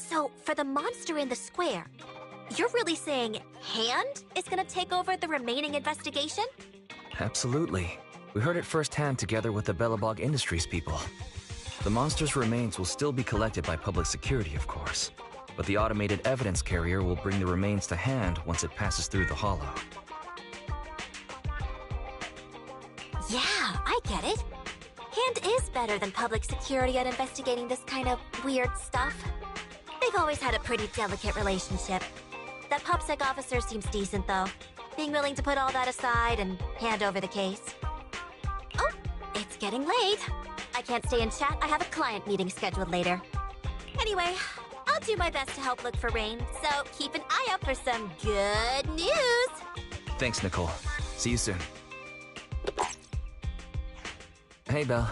So, for the monster in the square, you're really saying Hand is gonna take over the remaining investigation? Absolutely. We heard it firsthand together with the Bellabog Industries people. The monster's remains will still be collected by public security, of course. But the automated evidence carrier will bring the remains to Hand once it passes through the hollow. Yeah, I get it. Hand is better than public security at investigating this kind of weird stuff. They've always had a pretty delicate relationship. That PubSec officer seems decent, though, being willing to put all that aside and hand over the case. Oh, it's getting late. I can't stay and chat. I have a client meeting scheduled later. Anyway, I'll do my best to help look for Rain, so keep an eye out for some good news! Thanks, Nicole. See you soon. Hey, Belle.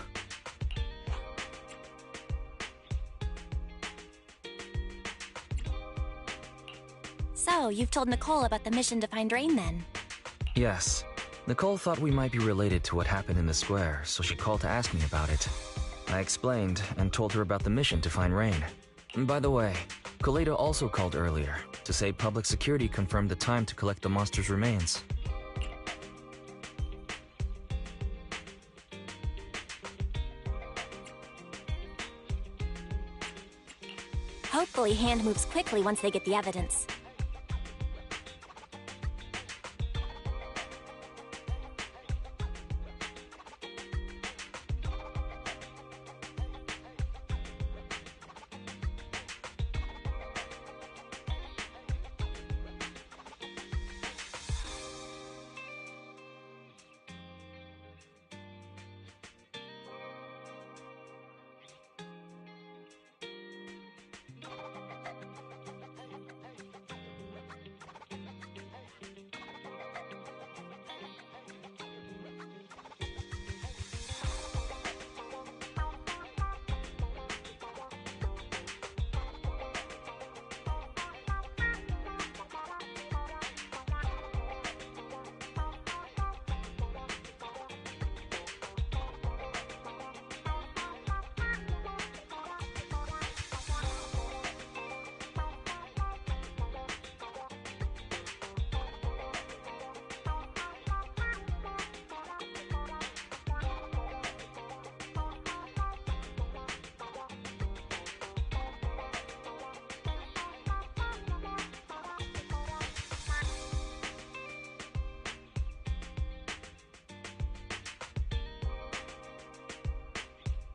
So, you've told Nicole about the mission to find Rain, then? Yes. Nicole thought we might be related to what happened in the square, so she called to ask me about it. I explained and told her about the mission to find Rain. And by the way, Kaleda also called earlier to say public security confirmed the time to collect the monster's remains. Hopefully Hand moves quickly once they get the evidence.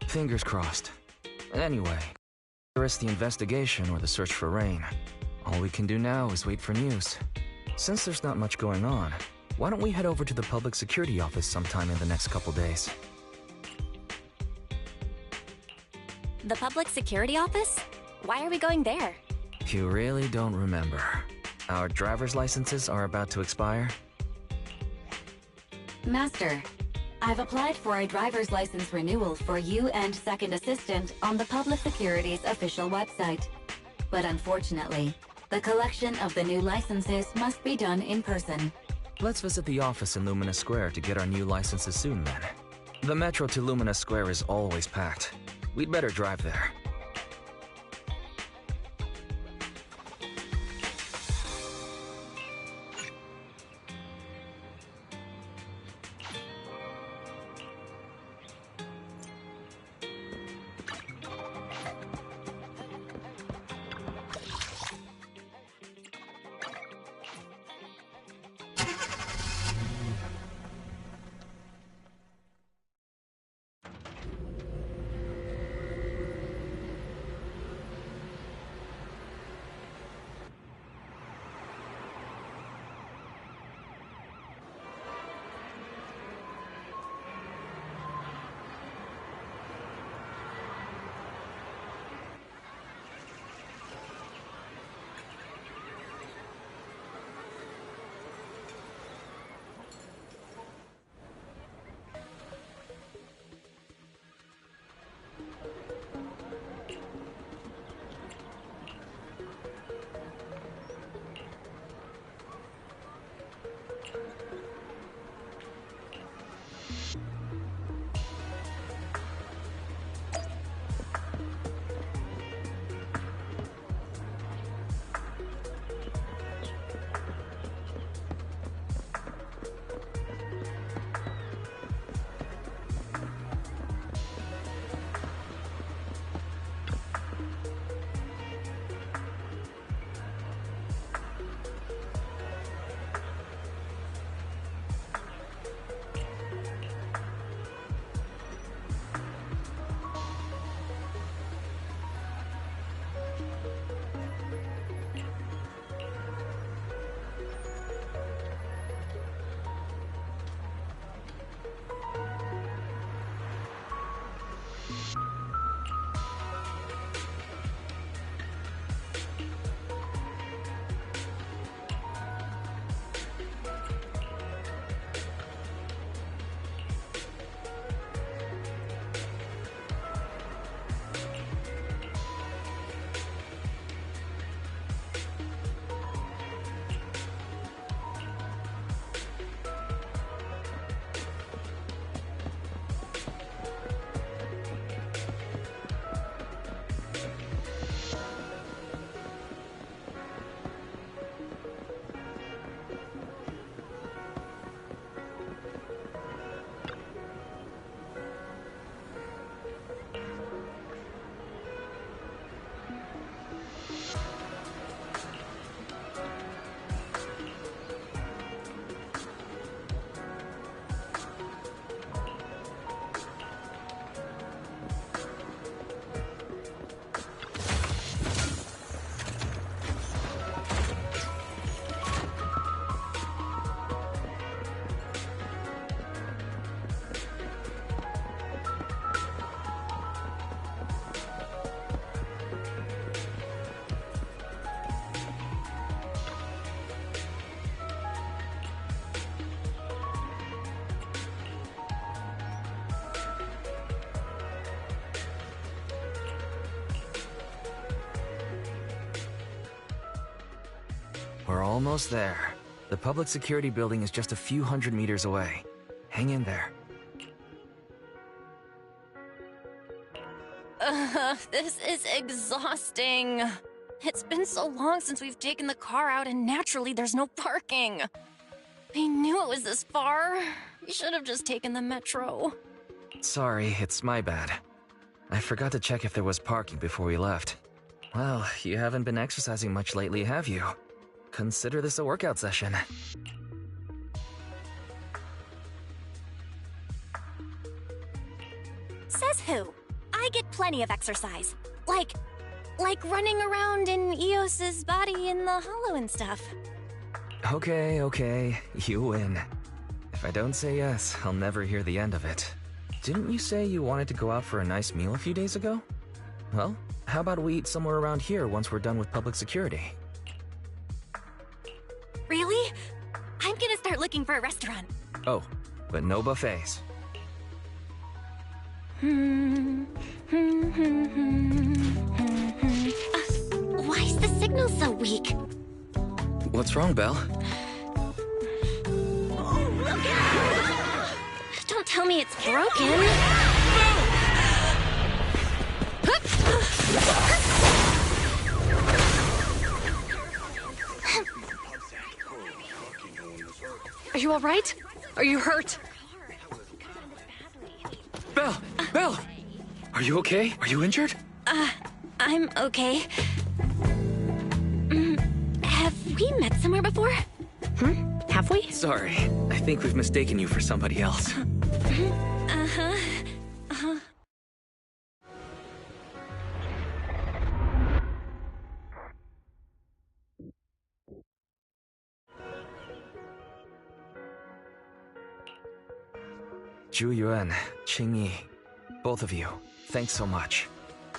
Fingers crossed. Anyway, the rest of the investigation or the search for Rain. All we can do now is wait for news. Since there's not much going on, why don't we head over to the public security office sometime in the next couple days? The public security office? Why are we going there? You really don't remember. Our driver's licenses are about to expire. Master, I've applied for a driver's license renewal for you and Second Assistant on the Public Security's official website. But unfortunately, the collection of the new licenses must be done in person. Let's visit the office in Lumina Square to get our new licenses soon then. The metro to Lumina Square is always packed. We'd better drive there. We're almost there. The public security building is just a few hundred meters away. Hang in there. This is exhausting. It's been so long since we've taken the car out, and naturally there's no parking. I knew it was this far. We should have just taken the metro. Sorry, it's my bad. I forgot to check if there was parking before we left. Well, you haven't been exercising much lately, have you? Consider this a workout session. Says who? I get plenty of exercise. Like running around in Eos's body in the hollow and stuff. Okay, you win. If I don't say yes, I'll never hear the end of it. Didn't you say you wanted to go out for a nice meal a few days ago? Well, how about we eat somewhere around here once we're done with public security? Really? I'm gonna start looking for a restaurant. Oh, but no buffets. Why is the signal so weak? What's wrong, Belle? Don't tell me it's broken. Are you all right? Are you hurt? Belle! Are you okay? Are you injured? I'm okay. Have we met somewhere before? Have we? Sorry, I think we've mistaken you for somebody else. Zhu Yuan, Qing Yi, both of you, thanks so much.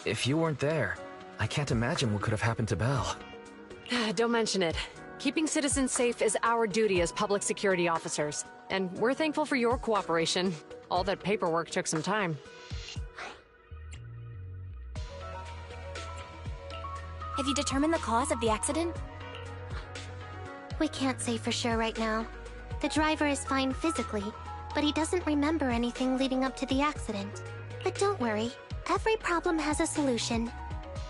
If you weren't there, I can't imagine what could have happened to Belle. Don't mention it. Keeping citizens safe is our duty as public security officers, and we're thankful for your cooperation. All that paperwork took some time. Have you determined the cause of the accident? We can't say for sure right now. The driver is fine physically, but he doesn't remember anything leading up to the accident. But don't worry, every problem has a solution.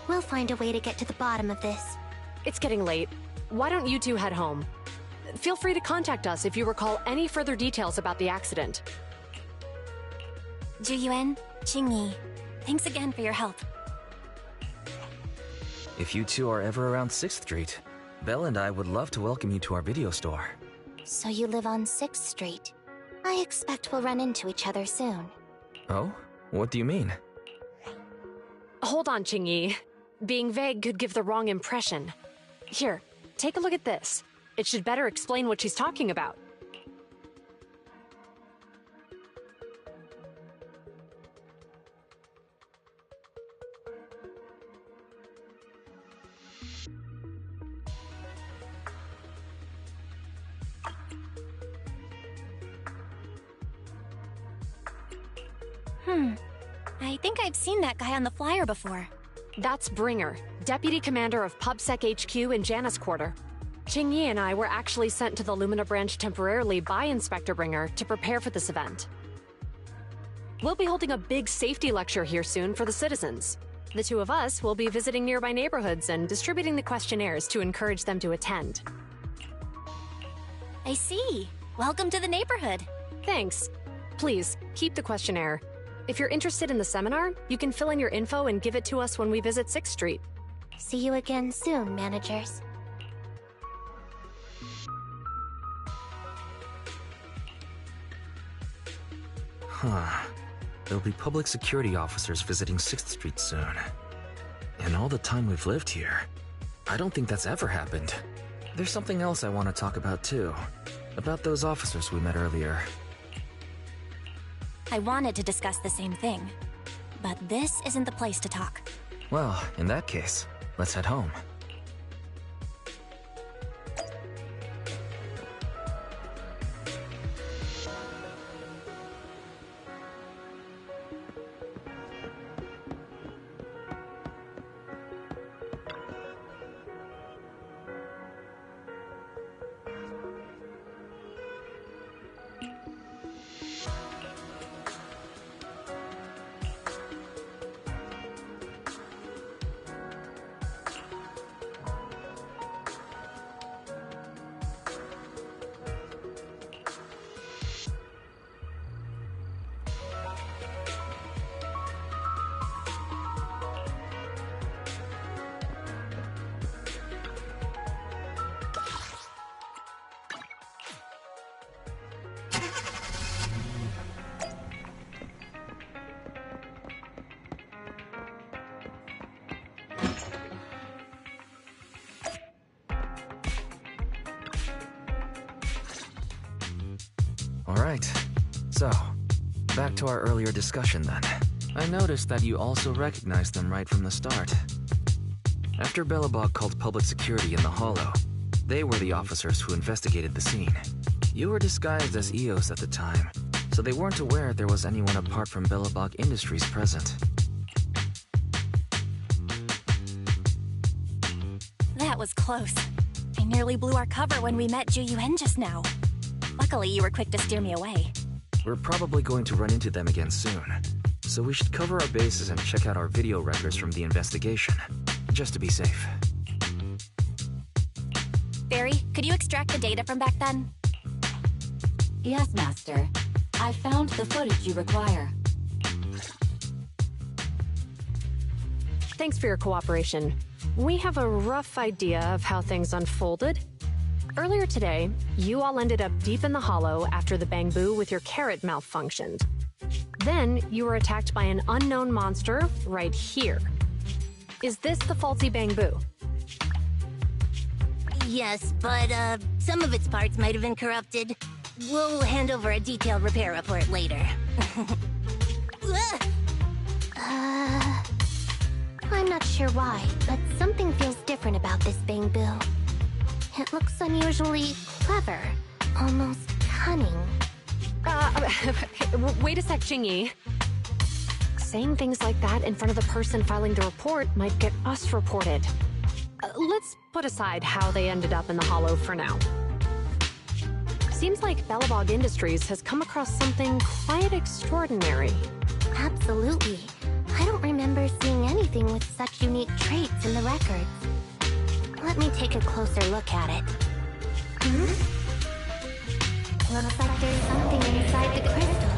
We'll find a way to get to the bottom of this. It's getting late. Why don't you two head home? Feel free to contact us if you recall any further details about the accident. Zhu Yuan, Qing Yi, thanks again for your help. If you two are ever around 6th Street, Belle and I would love to welcome you to our video store. So you live on 6th Street. I expect we'll run into each other soon. Oh? What do you mean? Hold on, Qing Yi. Being vague could give the wrong impression. Here, take a look at this. It should better explain what she's talking about. I think I've seen that guy on the flyer before. That's Bringer, Deputy Commander of PubSec HQ in Janus Quarter. Qing Yi and I were actually sent to the Lumina branch temporarily by Inspector Bringer to prepare for this event. We'll be holding a big safety lecture here soon for the citizens. The two of us will be visiting nearby neighborhoods and distributing the questionnaires to encourage them to attend. I see. Welcome to the neighborhood. Thanks. Please, keep the questionnaire. If you're interested in the seminar, you can fill in your info and give it to us when we visit 6th Street. See you again soon, managers. Huh. There'll be public security officers visiting 6th Street soon. In all the time we've lived here, I don't think that's ever happened. There's something else I want to talk about too. About those officers we met earlier. I wanted to discuss the same thing, but this isn't the place to talk. Well, in that case, let's head home. Alright. So, back to our earlier discussion then. I noticed that you also recognized them right from the start. After Belobog called public security in the Hollow, they were the officers who investigated the scene. You were disguised as EOS at the time, so they weren't aware there was anyone apart from Belobog Industries present. That was close. I nearly blew our cover when we met Ju Yuen just now. Luckily, you were quick to steer me away. We're probably going to run into them again soon, so we should cover our bases and check out our video records from the investigation, just to be safe. Barry, could you extract the data from back then? Yes, Master. I found the footage you require. Thanks for your cooperation. We have a rough idea of how things unfolded. Earlier today, you all ended up deep in the Hollow after the bamboo with your carrot malfunctioned. Then, you were attacked by an unknown monster right here. Is this the faulty bamboo? Yes, but, some of its parts might have been corrupted. We'll hand over a detailed repair report later. I'm not sure why, but something feels different about this bamboo. It looks unusually clever, almost cunning. Wait a sec, Jingyi. Saying things like that in front of the person filing the report might get us reported. Let's put aside how they ended up in the Hollow for now. Seems like Belobog Industries has come across something quite extraordinary. Absolutely. I don't remember seeing anything with such unique traits in the records. Let me take a closer look at it. Looks like there's something inside the crystal.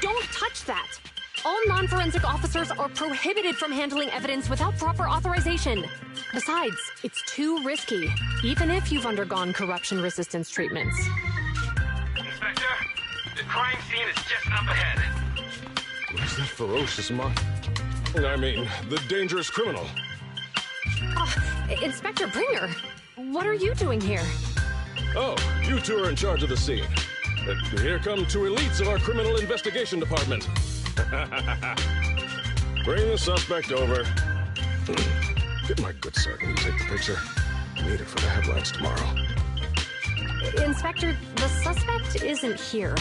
Don't touch that! All non-forensic officers are prohibited from handling evidence without proper authorization. Besides, it's too risky, even if you've undergone corruption resistance treatments. Inspector, the crime scene is just up ahead. Where's that ferocious the dangerous criminal? Inspector Bringer, what are you doing here? Oh, you two are in charge of the scene. Here come two elites of our criminal investigation department. Bring the suspect over. Get my good side when you take the picture. Need it for the headlines tomorrow. Inspector, the suspect isn't here.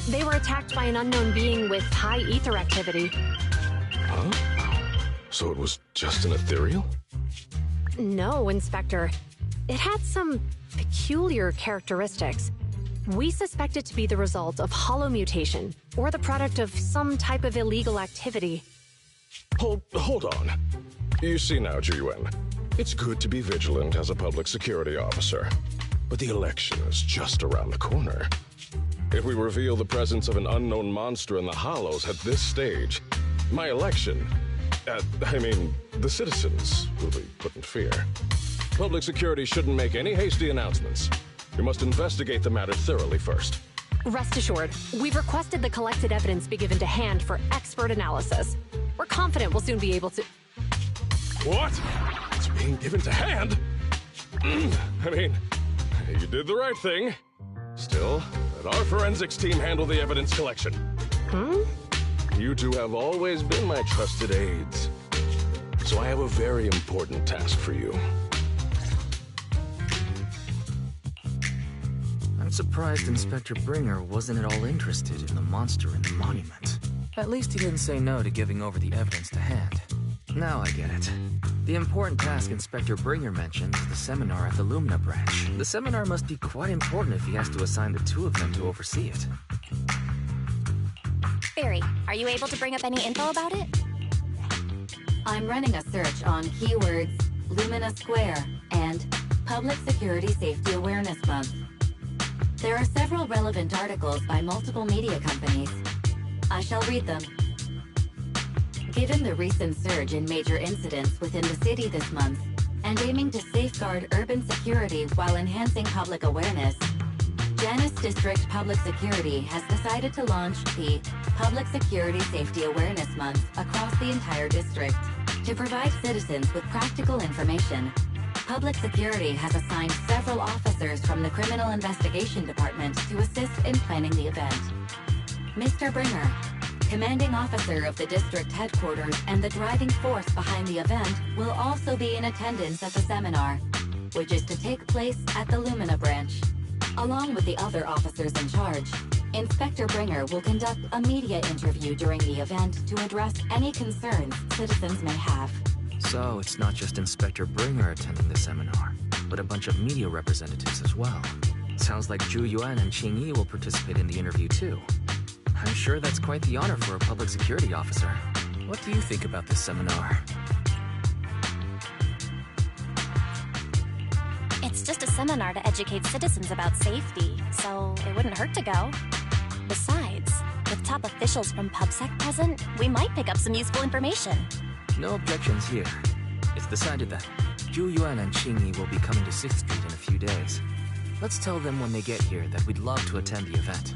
They were attacked by an unknown being with high ether activity. Huh? So it was just an ethereal? No, Inspector. It had some peculiar characteristics. We suspect it to be the result of hollow mutation, or the product of some type of illegal activity. Hold on. You see now, Ju Yuen, it's good to be vigilant as a public security officer, but the election is just around the corner. If we reveal the presence of an unknown monster in the Hollows at this stage, my election, the citizens will be put in fear. Public security shouldn't make any hasty announcements. We must investigate the matter thoroughly first. Rest assured, we've requested the collected evidence be given to hand for expert analysis. We're confident we'll soon be able to... What? It's being given to hand? You did the right thing. Still, let our forensics team handle the evidence collection. You two have always been my trusted aides. So I have a very important task for you. I'm surprised Inspector Bringer wasn't at all interested in the monster in the monument. At least he didn't say no to giving over the evidence to hand. Now I get it. The important task Inspector Bringer mentioned is the seminar at the Lumina branch. The seminar must be quite important if he has to assign the two of them to oversee it. Barry, are you able to bring up any info about it? I'm running a search on keywords Lumina Square and Public Security Safety Awareness Month. There are several relevant articles by multiple media companies. I shall read them. Given the recent surge in major incidents within the city this month, and aiming to safeguard urban security while enhancing public awareness, Janus District Public Security has decided to launch the Public Security Safety Awareness Month across the entire district to provide citizens with practical information. Public Security has assigned several officers from the Criminal Investigation Department to assist in planning the event. Mr. Bringer, commanding officer of the district headquarters and the driving force behind the event, will also be in attendance at the seminar, which is to take place at the Lumina branch. Along with the other officers in charge, Inspector Bringer will conduct a media interview during the event to address any concerns citizens may have. So it's not just Inspector Bringer attending the seminar, but a bunch of media representatives as well. Sounds like Zhu Yuan and Qing Yi will participate in the interview too. I'm sure that's quite the honor for a public security officer. What do you think about this seminar? It's just a seminar to educate citizens about safety, so it wouldn't hurt to go. Besides, with top officials from PubSec present, we might pick up some useful information. No objections here. It's decided that Zhu Yuan and Qing Yi will be coming to 6th Street in a few days. Let's tell them when they get here that we'd love to attend the event.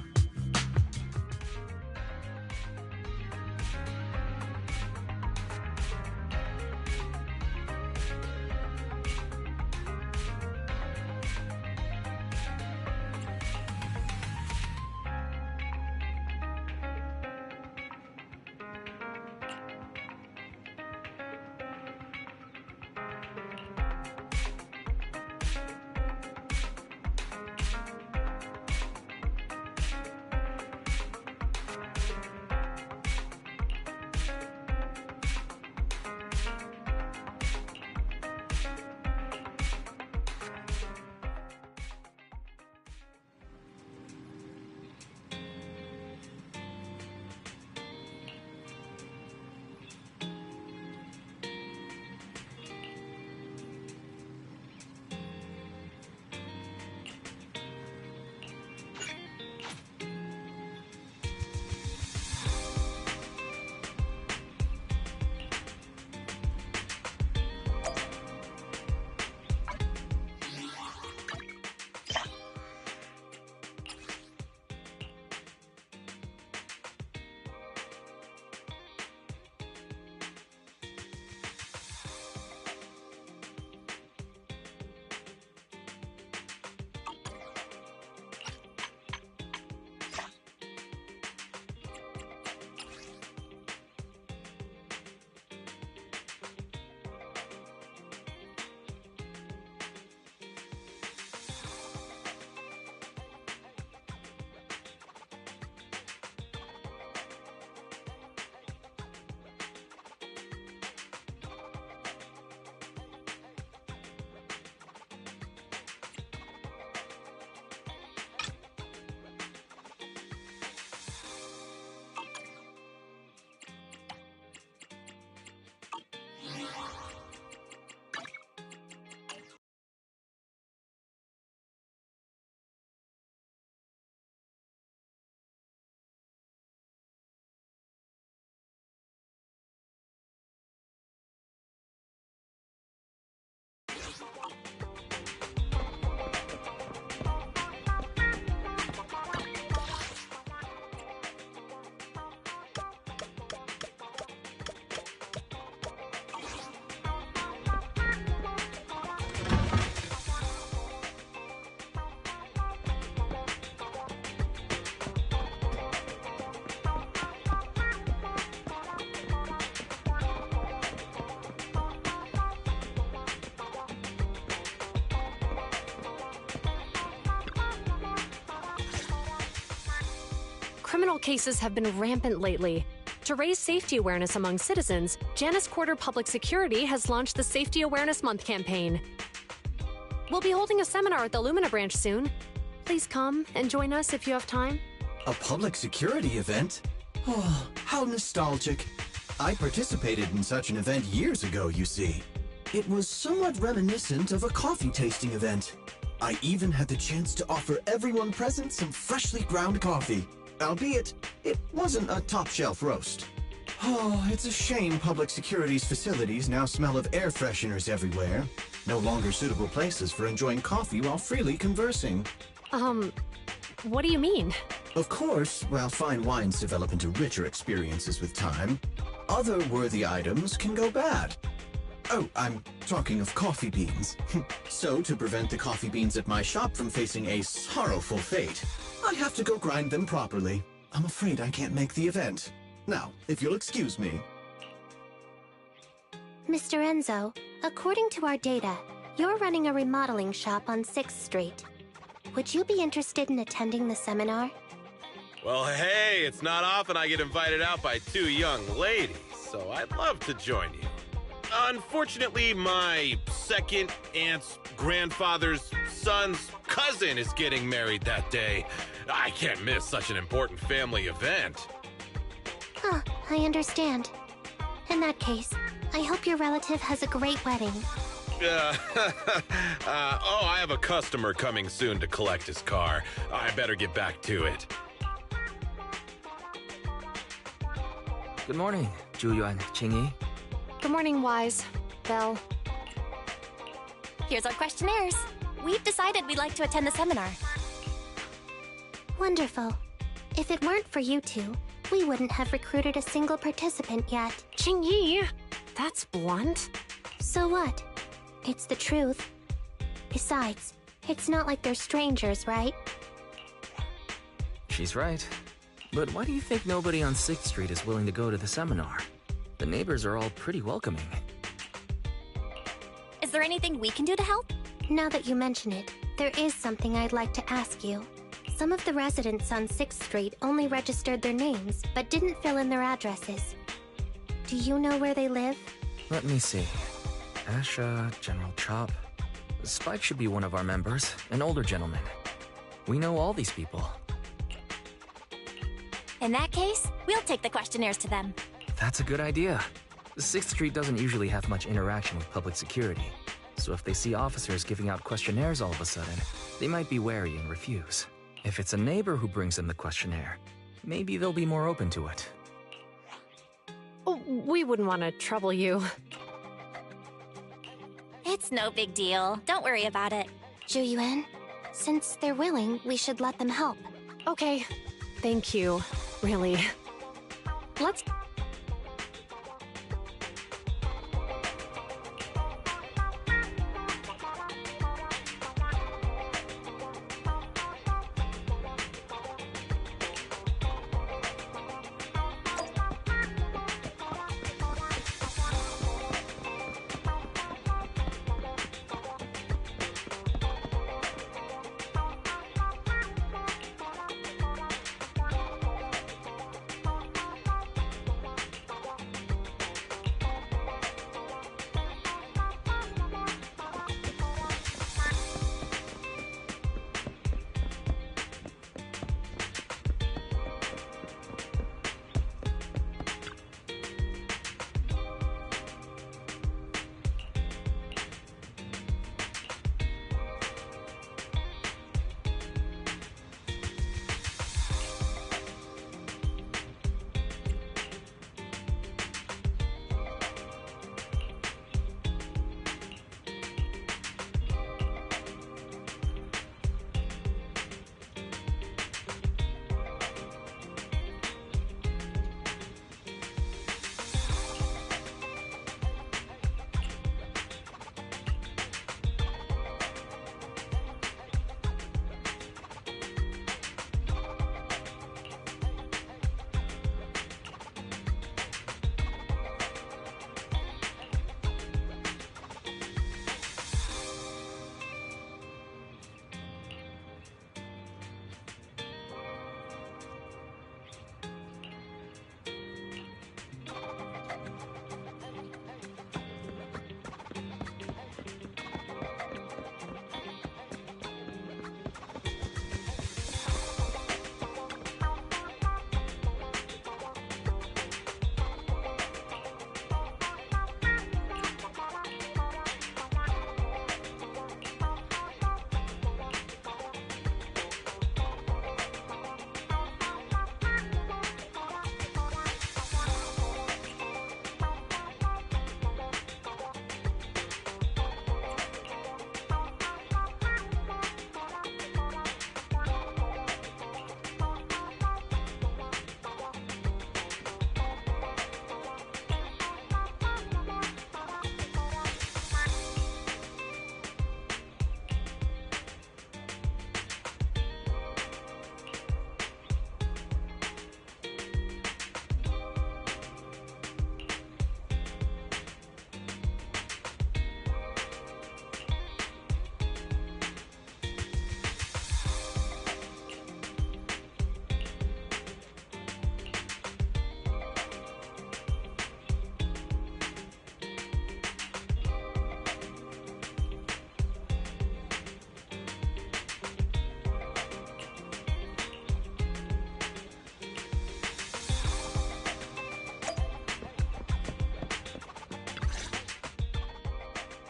Criminal cases have been rampant lately. To raise safety awareness among citizens, Janus Quarter Public Security has launched the Safety Awareness Month campaign. We'll be holding a seminar at the Lumina branch soon. Please come and join us if you have time. A public security event? Oh, how nostalgic. I participated in such an event years ago, you see. It was somewhat reminiscent of a coffee tasting event. I even had the chance to offer everyone present some freshly ground coffee. Albeit, it wasn't a top-shelf roast. Oh, it's a shame public security's facilities now smell of air fresheners everywhere. No longer suitable places for enjoying coffee while freely conversing. What do you mean? Of course, while fine wines develop into richer experiences with time, other worthy items can go bad. Oh, I'm talking of coffee beans. So, to prevent the coffee beans at my shop from facing a sorrowful fate, I have to go grind them properly. I'm afraid I can't make the event. Now, if you'll excuse me. Mr. Enzo, according to our data, you're running a remodeling shop on 6th Street. Would you be interested in attending the seminar? Well, hey, it's not often I get invited out by two young ladies, so I'd love to join you. Unfortunately, my second aunt's grandfather's son's cousin is getting married that day. I can't miss such an important family event. Huh, I understand. In that case, I hope your relative has a great wedding. I have a customer coming soon to collect his car. I better get back to it. Good morning, Zhuyuan, Qingyi. Good morning, Wise. Belle. Here's our questionnaires. We've decided we'd like to attend the seminar. Wonderful. If it weren't for you two, we wouldn't have recruited a single participant yet. Qingyi! That's blunt. So what? It's the truth. Besides, it's not like they're strangers, right? She's right. But why do you think nobody on 6th Street is willing to go to the seminar? The neighbors are all pretty welcoming. Is there anything we can do to help? Now that you mention it, there is something I'd like to ask you. Some of the residents on 6th Street only registered their names, but didn't fill in their addresses. Do you know where they live? Let me see. Asha, General Chop. Spike should be one of our members, an older gentleman. We know all these people. In that case, we'll take the questionnaires to them. That's a good idea. 6th Street doesn't usually have much interaction with public security, so if they see officers giving out questionnaires all of a sudden, they might be wary and refuse. If it's a neighbor who brings in the questionnaire, maybe they'll be more open to it. Oh, we wouldn't want to trouble you. It's no big deal. Don't worry about it. Zhuyuan, since they're willing, we should let them help. Okay. Thank you. Really. Let's...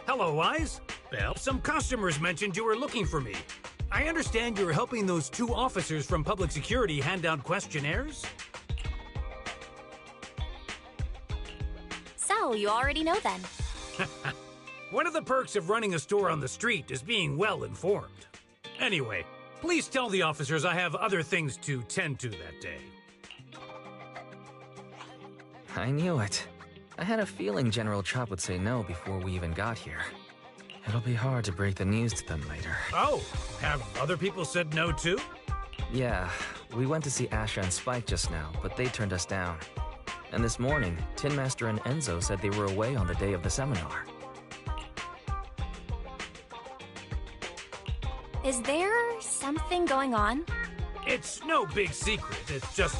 Hello, Wise. Well, some customers mentioned you were looking for me. I understand you're helping those 2 officers from public security hand out questionnaires? So, you already know then. One of the perks of running a store on the street is being well informed. Anyway, please tell the officers I have other things to tend to that day. I knew it. I had a feeling General Chop would say no before we even got here. It'll be hard to break the news to them later. Oh, have other people said no too? Yeah, we went to see Asha and Spike just now, but they turned us down. And this morning, Tin Master and Enzo said they were away on the day of the seminar. Is there something going on? It's no big secret. It's just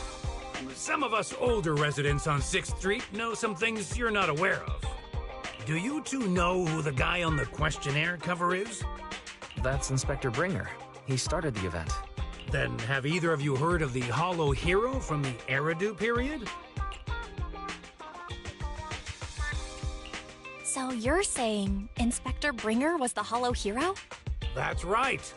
some of us older residents on 6th Street know some things you're not aware of. Do you 2 know who the guy on the questionnaire cover is? That's Inspector Bringer. He started the event. Then have either of you heard of the Hollow Hero from the Eridu period? So you're saying Inspector Bringer was the Hollow Hero? That's right.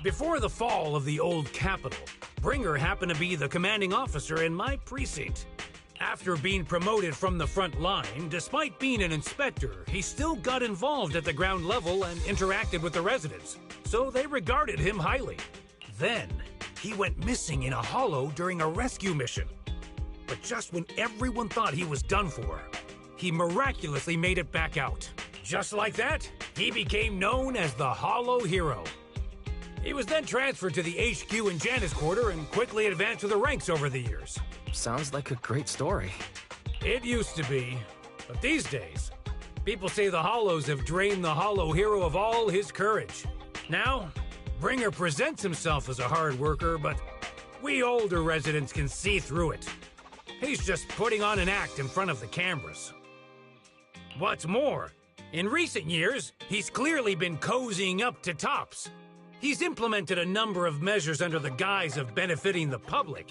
Before the fall of the old capital, Bringer happened to be the commanding officer in my precinct. After being promoted from the front line, despite being an inspector, he still got involved at the ground level and interacted with the residents, so they regarded him highly. Then, he went missing in a hollow during a rescue mission. But just when everyone thought he was done for, he miraculously made it back out. Just like that, he became known as the Hollow Hero. He was then transferred to the HQ in Janus Quarter and quickly advanced to the ranks over the years. Sounds like a great story. It used to be, but these days, people say the Hollows have drained the Hollow Hero of all his courage. Now, Bringer presents himself as a hard worker, but we older residents can see through it. He's just putting on an act in front of the cameras. What's more, in recent years, he's clearly been cozying up to Tops. He's implemented a number of measures under the guise of benefiting the public,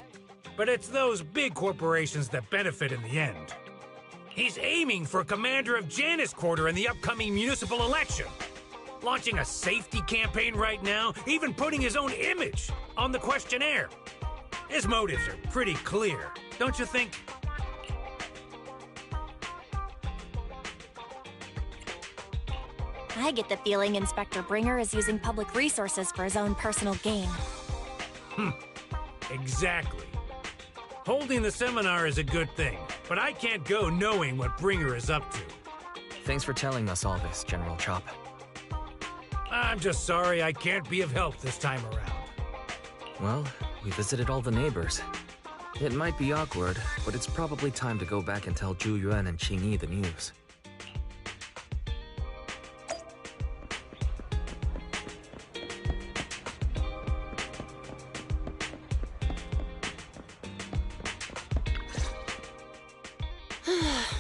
but it's those big corporations that benefit in the end. He's aiming for commander of Janus Quarter in the upcoming municipal election, launching a safety campaign right now, even putting his own image on the questionnaire. His motives are pretty clear, don't you think? I get the feeling Inspector Bringer is using public resources for his own personal gain. Exactly. Holding the seminar is a good thing, but I can't go knowing what Bringer is up to. Thanks for telling us all this, General Chop. I'm just sorry I can't be of help this time around. Well, we visited all the neighbors. It might be awkward, but it's probably time to go back and tell Zhu Yuan and Qing Yi the news.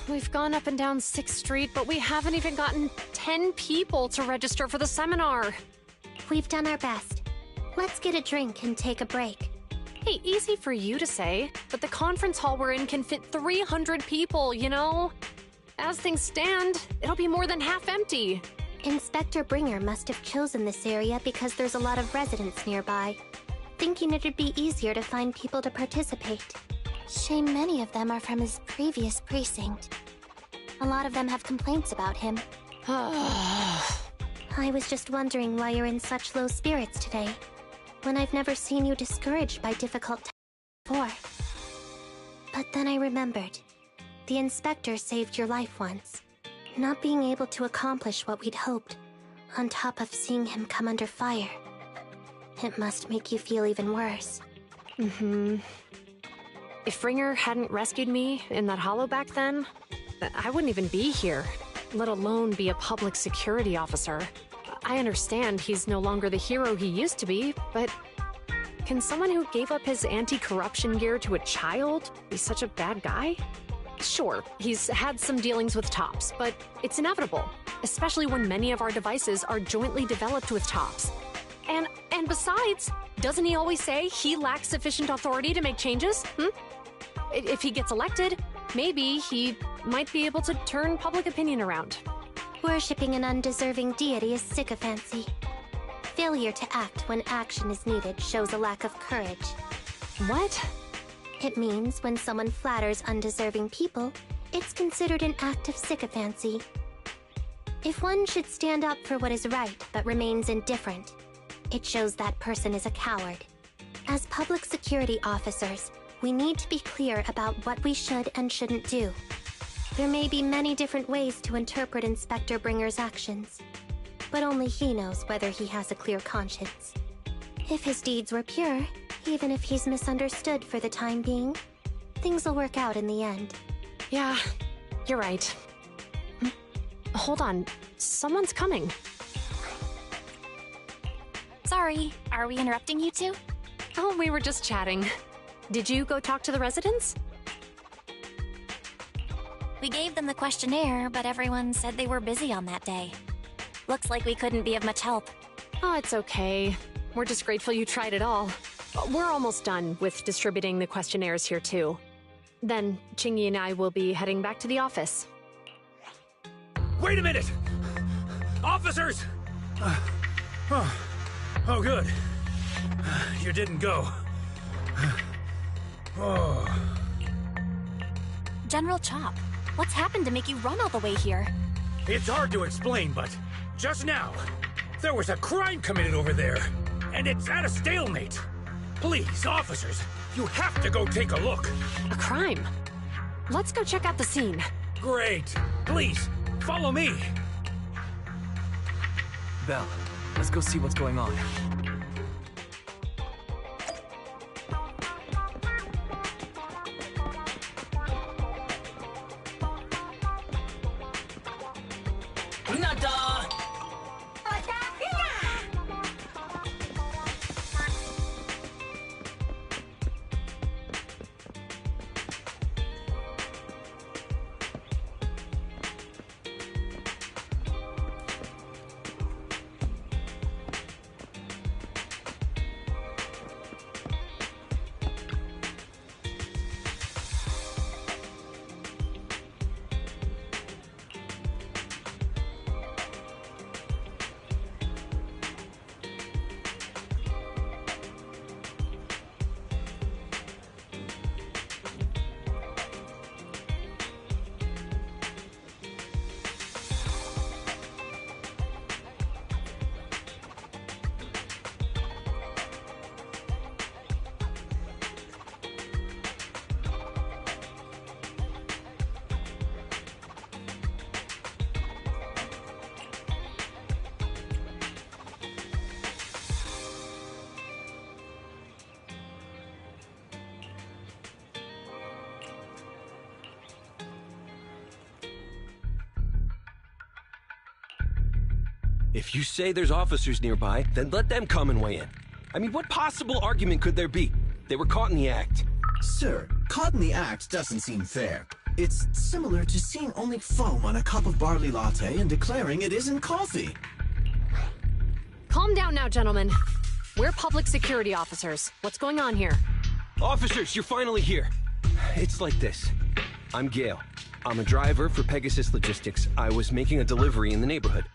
We've gone up and down 6th Street, but we haven't even gotten 10 people to register for the seminar. We've done our best. Let's get a drink and take a break. Hey, easy for you to say, but the conference hall we're in can fit 300 people, you know? As things stand, it'll be more than half empty. Inspector Bringer must have chosen this area because there's a lot of residents nearby, thinking it'd be easier to find people to participate. Shame many of them are from his previous precinct. A lot of them have complaints about him. I was just wondering why you're in such low spirits today, when I've never seen you discouraged by difficult times before. But then I remembered. The inspector saved your life once. Not being able to accomplish what we'd hoped, on top of seeing him come under fire. It must make you feel even worse. If Bringer hadn't rescued me in that hollow back then, I wouldn't even be here, let alone be a public security officer. I understand he's no longer the hero he used to be, but can someone who gave up his anti-corruption gear to a child be such a bad guy? Sure, he's had some dealings with Tops, but it's inevitable, especially when many of our devices are jointly developed with Tops. And besides, doesn't he always say he lacks sufficient authority to make changes? If he gets elected, maybe he might be able to turn public opinion around. Worshipping an undeserving deity is sycophancy. Failure to act when action is needed shows a lack of courage. What? It means when someone flatters undeserving people, it's considered an act of sycophancy. If one should stand up for what is right but remains indifferent, it shows that person is a coward. As public security officers, we need to be clear about what we should and shouldn't do. There may be many different ways to interpret Inspector Bringer's actions, but only he knows whether he has a clear conscience. If his deeds were pure, even if he's misunderstood for the time being, things will work out in the end. Yeah, you're right. Hold on, someone's coming. Sorry, are we interrupting you two? Oh, we were just chatting. Did you go talk to the residents? We gave them the questionnaire, but everyone said they were busy on that day. Looks like we couldn't be of much help. Oh, it's okay. We're just grateful you tried it all. We're almost done with distributing the questionnaires here, too. Then, Chingy and I will be heading back to the office. Wait a minute! Officers! Oh, good. You didn't go. Oh. General Chop, what's happened to make you run all the way here? It's hard to explain, but just now, there was a crime committed over there, and it's at a stalemate. Please, officers, you have to go take a look. A crime? Let's go check out the scene. Great. Please, follow me. Belle, let's go see what's going on. If you say there's officers nearby, then let them come and weigh in. I mean, what possible argument could there be? They were caught in the act. Sir, caught in the act doesn't seem fair. It's similar to seeing only foam on a cup of barley latte and declaring it isn't coffee. Calm down now, gentlemen. We're public security officers. What's going on here? Officers, you're finally here. It's like this. I'm Gale. I'm a driver for Pegasus Logistics. I was making a delivery in the neighborhood.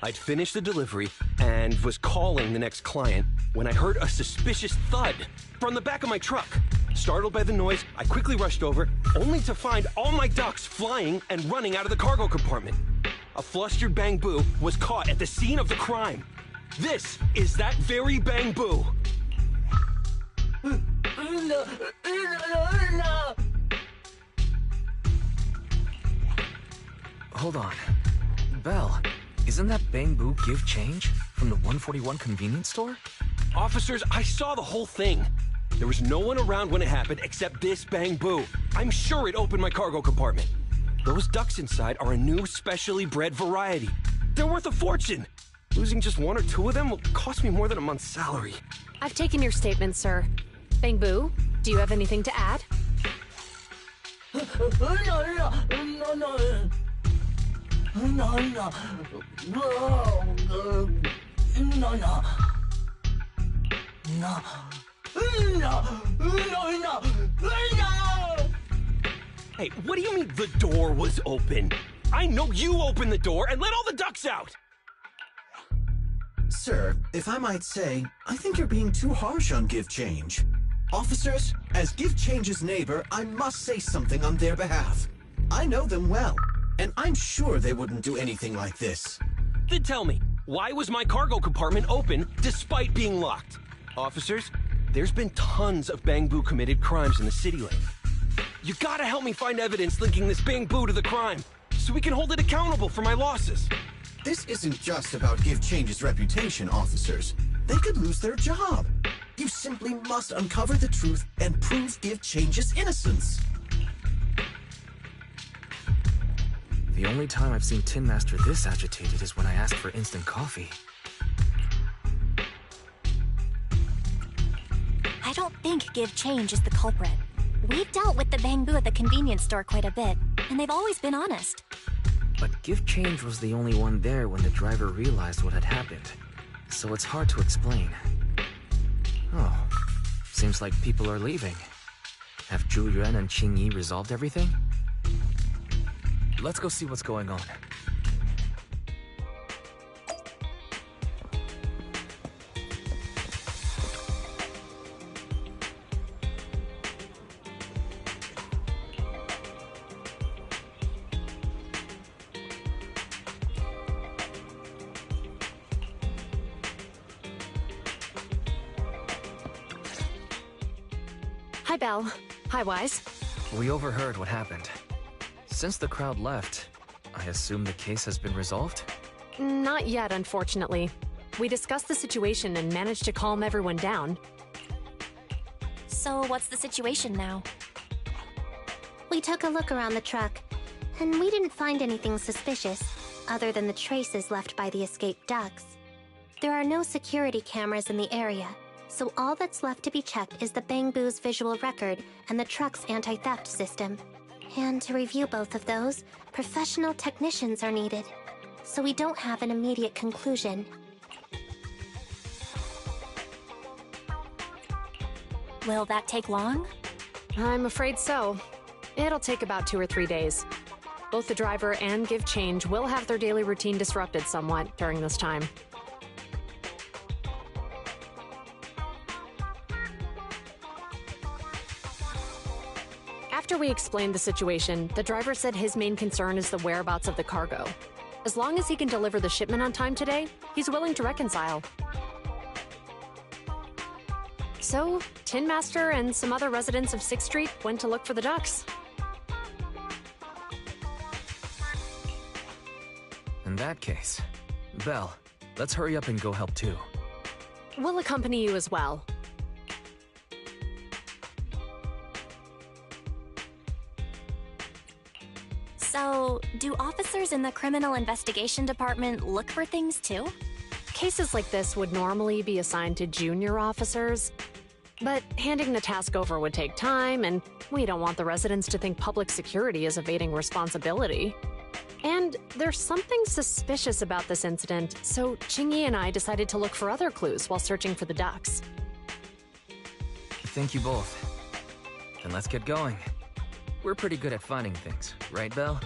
I'd finished the delivery and was calling the next client when I heard a suspicious thud from the back of my truck. Startled by the noise, I quickly rushed over, only to find all my ducks flying and running out of the cargo compartment. A flustered Bang Boo was caught at the scene of the crime. This is that very Bang Boo. Hold on. Belle, isn't that Bang Boo give change from the 141 convenience store? Officers, I saw the whole thing. There was no one around when it happened except this Bang Boo. I'm sure it opened my cargo compartment. Those ducks inside are a new specially bred variety. They're worth a fortune. Losing just one or two of them will cost me more than a month's salary. I've taken your statement, sir. Bang Boo, do you have anything to add? Hey, what do you mean the door was open? I know you opened the door and let all the ducks out! Sir, if I might say, I think you're being too harsh on Give Change. Officers, as Give Change's neighbor, I must say something on their behalf. I know them well, and I'm sure they wouldn't do anything like this. Then tell me, why was my cargo compartment open despite being locked? Officers, there's been tons of Bangbu committed crimes in the city lately. You gotta help me find evidence linking this Bangbu to the crime, so we can hold it accountable for my losses. This isn't just about Give Change's reputation, officers. They could lose their job. You simply must uncover the truth and prove Give Change's innocence. The only time I've seen Tin Master this agitated is when I asked for instant coffee. I don't think Give Change is the culprit. We've dealt with the Bangbu at the convenience store quite a bit, and they've always been honest. But Give Change was the only one there when the driver realized what had happened, so it's hard to explain. Oh, seems like people are leaving. Have Zhu Yuan and Qing Yi resolved everything? Let's go see what's going on. Hi, Belle. Hi, Wise. We overheard what happened. Since the crowd left, I assume the case has been resolved? Not yet, unfortunately. We discussed the situation and managed to calm everyone down. So what's the situation now? We took a look around the truck, and we didn't find anything suspicious, other than the traces left by the escaped ducks. There are no security cameras in the area, so all that's left to be checked is the Bangbu's visual record and the truck's anti-theft system. And to review both of those, professional technicians are needed, so we don't have an immediate conclusion. Will that take long? I'm afraid so. It'll take about 2 or 3 days. Both the driver and Give Change will have their daily routine disrupted somewhat during this time. After we explained the situation, the driver said his main concern is the whereabouts of the cargo. As long as he can deliver the shipment on time today, he's willing to reconcile. So, Tin Master and some other residents of 6th Street went to look for the ducks. In that case, Belle, let's hurry up and go help too. We'll accompany you as well. So, do officers in the Criminal Investigation Department look for things too? Cases like this would normally be assigned to junior officers, but handing the task over would take time, and we don't want the residents to think public security is evading responsibility. And there's something suspicious about this incident, so Qingyi and I decided to look for other clues while searching for the ducks. Thank you both. Then let's get going. We're pretty good at finding things, right, Belle?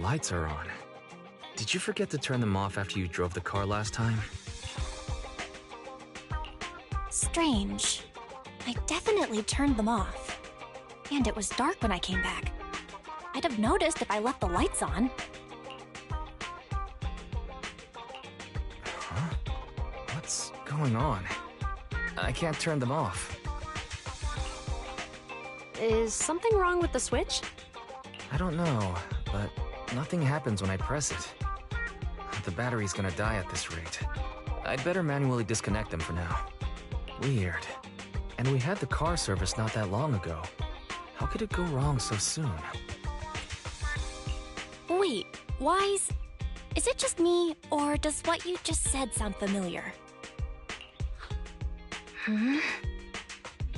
lights are on. Did you forget to turn them off after you drove the car last time? Strange. I definitely turned them off. And it was dark when I came back. I'd have noticed if I left the lights on. Huh? What's going on? I can't turn them off. Is something wrong with the switch? I don't know, but nothing happens when I press it. The battery's gonna die at this rate. I'd better manually disconnect them for now. Weird. And we had the car service not that long ago. How could it go wrong so soon? Wait, Wise? Is it just me, or does what you just said sound familiar?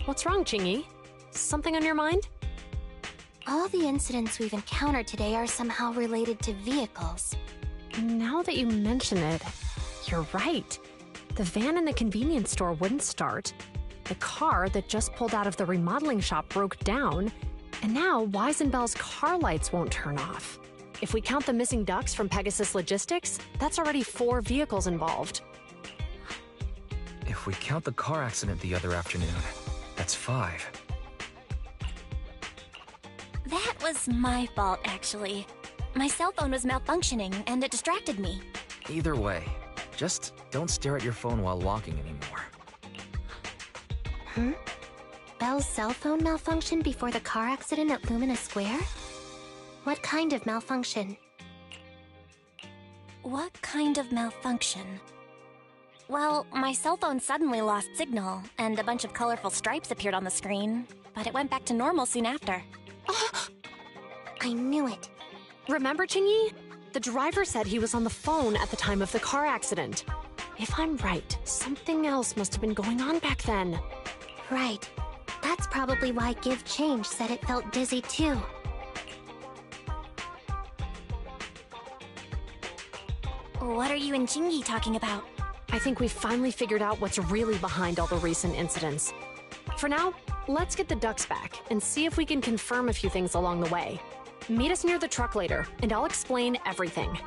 What's wrong, Qingyi? Something on your mind? All the incidents we've encountered today are somehow related to vehicles. Now that you mention it, you're right. The van in the convenience store wouldn't start. The car that just pulled out of the remodeling shop broke down. And now Wise and Bell's car lights won't turn off. If we count the missing ducks from Pegasus Logistics, that's already 4 vehicles involved. If we count the car accident the other afternoon, that's 5. That was my fault, actually. My cell phone was malfunctioning, and it distracted me. Either way, just don't stare at your phone while walking anymore. Bell's cell phone malfunctioned before the car accident at Lumina Square? What kind of malfunction? What kind of malfunction? Well, my cell phone suddenly lost signal, and a bunch of colorful stripes appeared on the screen, but it went back to normal soon after. I knew it. Remember, Qingyi? The driver said he was on the phone at the time of the car accident. If I'm right, something else must have been going on back then. Right. That's probably why Give Change said it felt dizzy too. What are you and Qingyi talking about? I think we finally figured out what's really behind all the recent incidents. For now, let's get the ducks back and see if we can confirm a few things along the way. Meet us near the truck later, and I'll explain everything.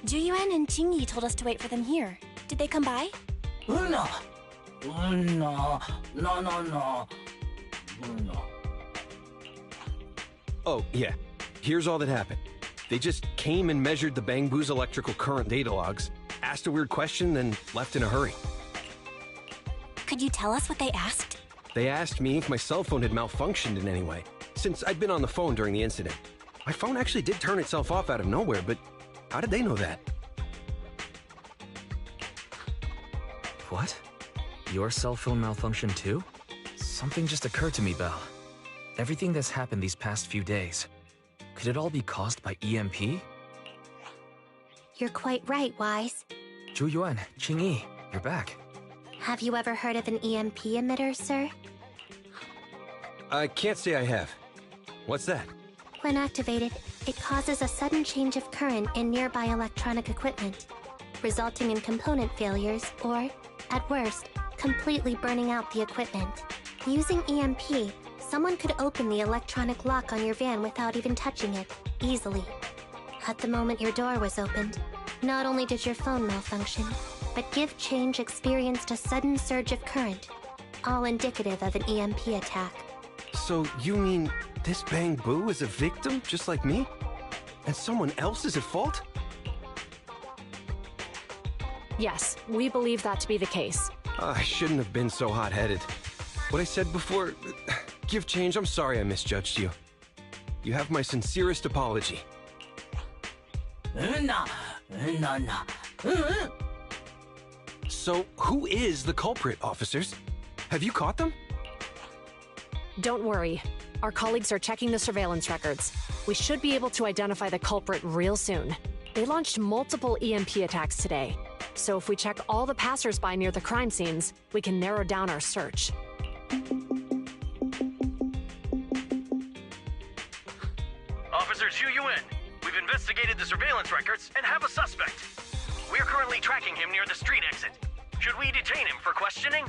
Juyuan and Qingyi told us to wait for them here. Did they come by? Oh, yeah. Here's all that happened. They just came and measured the Bangbu's electrical current data logs, asked a weird question, then left in a hurry. Could you tell us what they asked? They asked me if my cell phone had malfunctioned in any way, since I'd been on the phone during the incident. My phone actually did turn itself off out of nowhere, but how did they know that? What? Your cell phone malfunctioned too? Something just occurred to me, Belle. Everything that's happened these past few days, could it all be caused by EMP? You're quite right, Wise. Juyuan, Qingyi, you're back. Have you ever heard of an EMP emitter, sir? I can't say I have. What's that? When activated, it causes a sudden change of current in nearby electronic equipment, resulting in component failures or, at worst, completely burning out the equipment. Using EMP, someone could open the electronic lock on your van without even touching it, easily. At the moment your door was opened, not only did your phone malfunction, but Give Change experienced a sudden surge of current, all indicative of an EMP attack. So you mean this Bangbu is a victim, just like me? And someone else is at fault? Yes, we believe that to be the case. I shouldn't have been so hot-headed. What I said before... Give Change, I'm sorry I misjudged you. You have my sincerest apology. So, who is the culprit, officers? Have you caught them? Don't worry. Our colleagues are checking the surveillance records. We should be able to identify the culprit real soon. They launched multiple EMP attacks today, so if we check all the passersby near the crime scenes, we can narrow down our search. Officer Zhu Yuan, we've investigated the surveillance records and have a suspect. We are currently tracking him near the street exit. Should we detain him for questioning?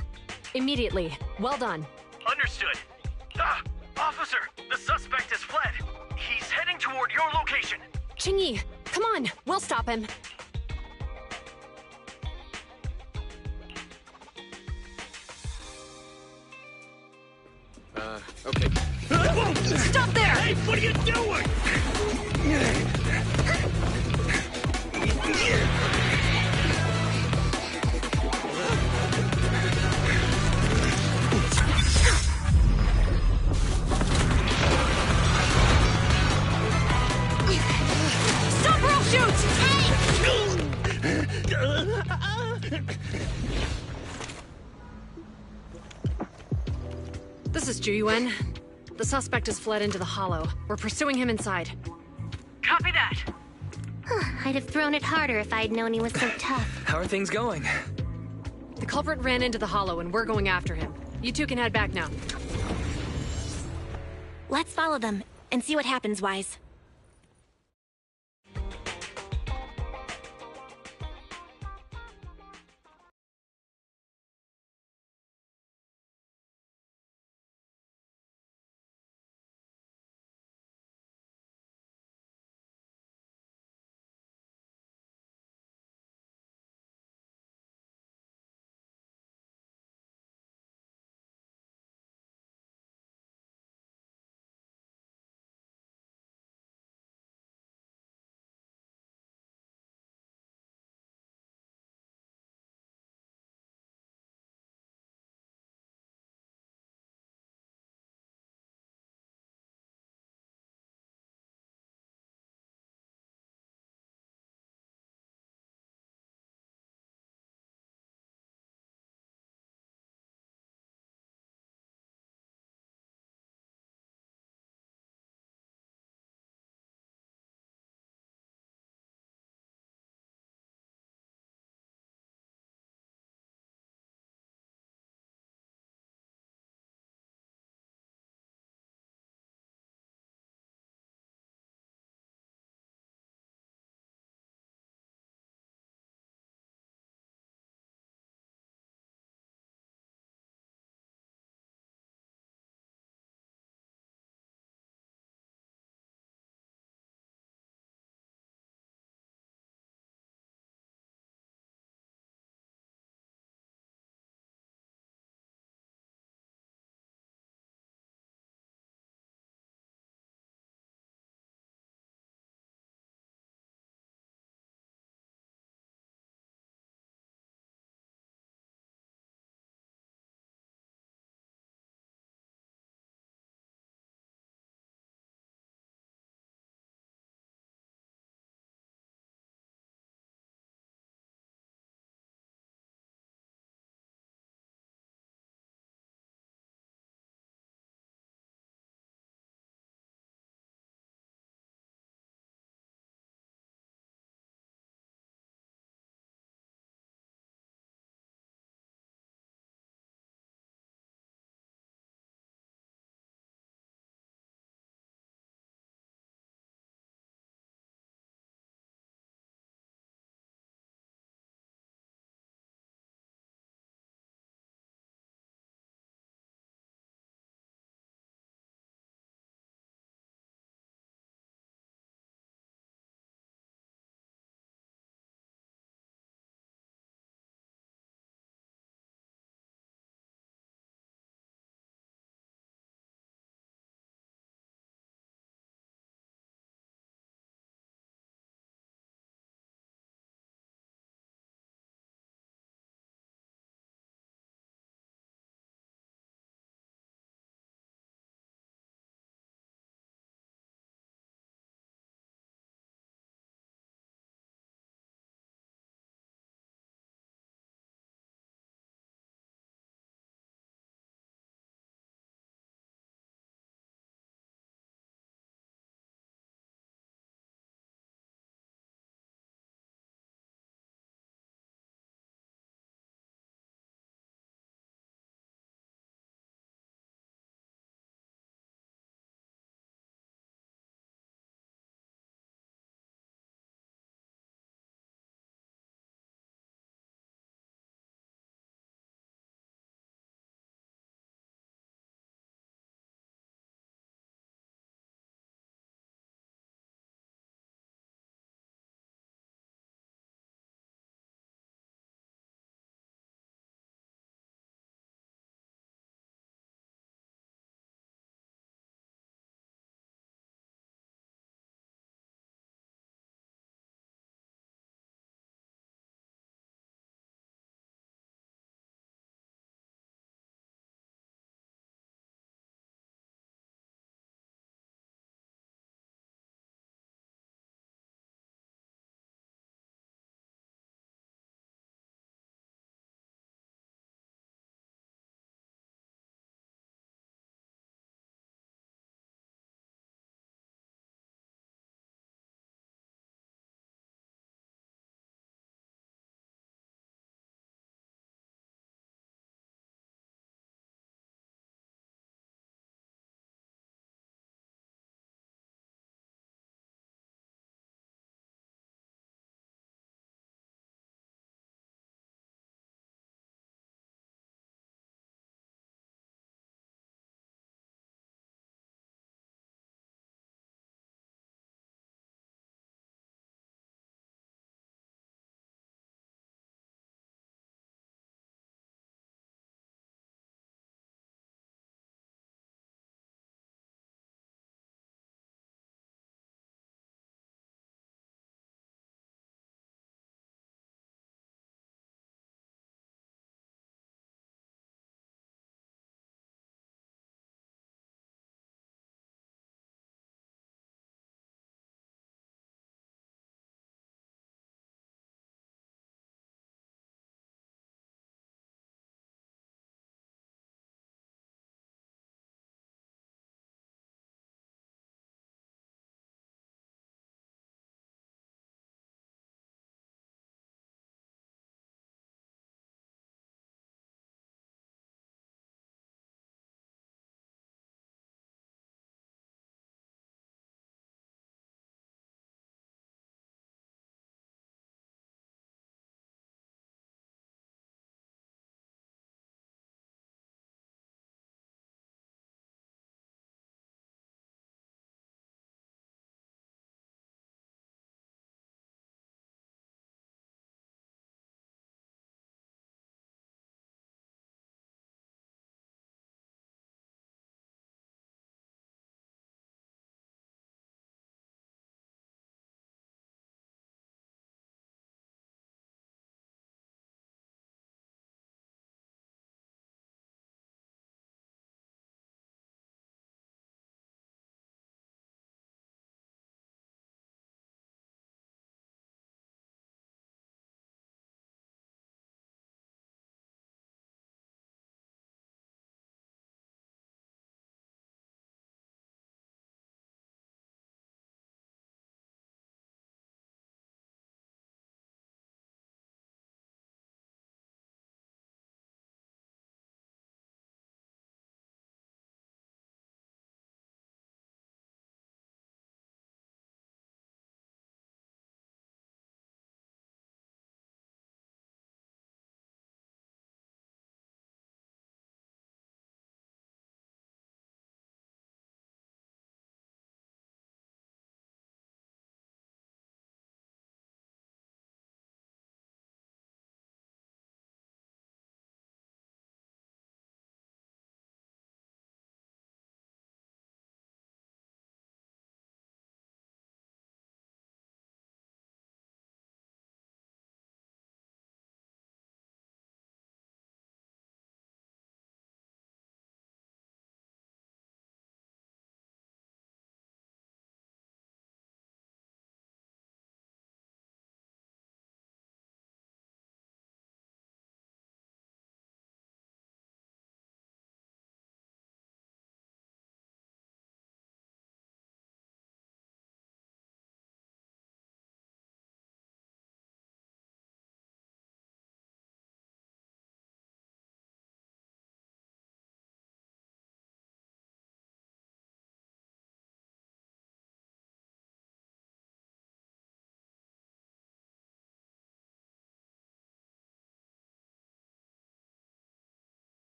Immediately. Well done. Understood. Ah! Officer, the suspect has fled. He's heading toward your location. Qingyi, come on, we'll stop him. Okay. Stop there! Hey, what are you doing? Stop or I'll shoot! This is Zhu Yuan. The suspect has fled into the hollow. We're pursuing him inside. Copy that. I'd have thrown it harder if I'd known he was so tough. How are things going? The culprit ran into the hollow and we're going after him. You two can head back now. Let's follow them and see what happens, Wise.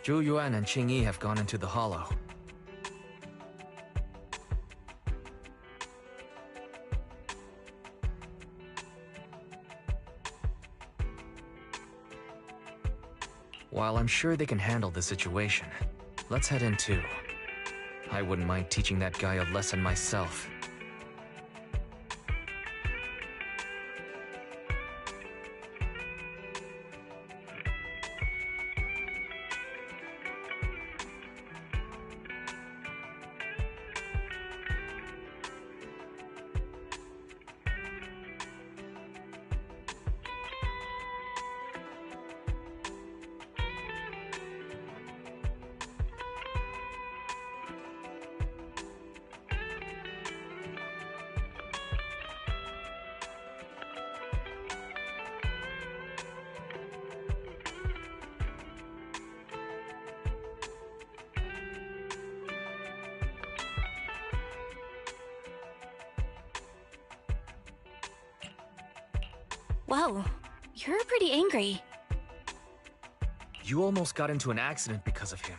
Zhu Yuan and Qing Yi have gone into the hollow. While I'm sure they can handle the situation, let's head in too. I wouldn't mind teaching that guy a lesson myself. Whoa, you're pretty angry. You almost got into an accident because of him.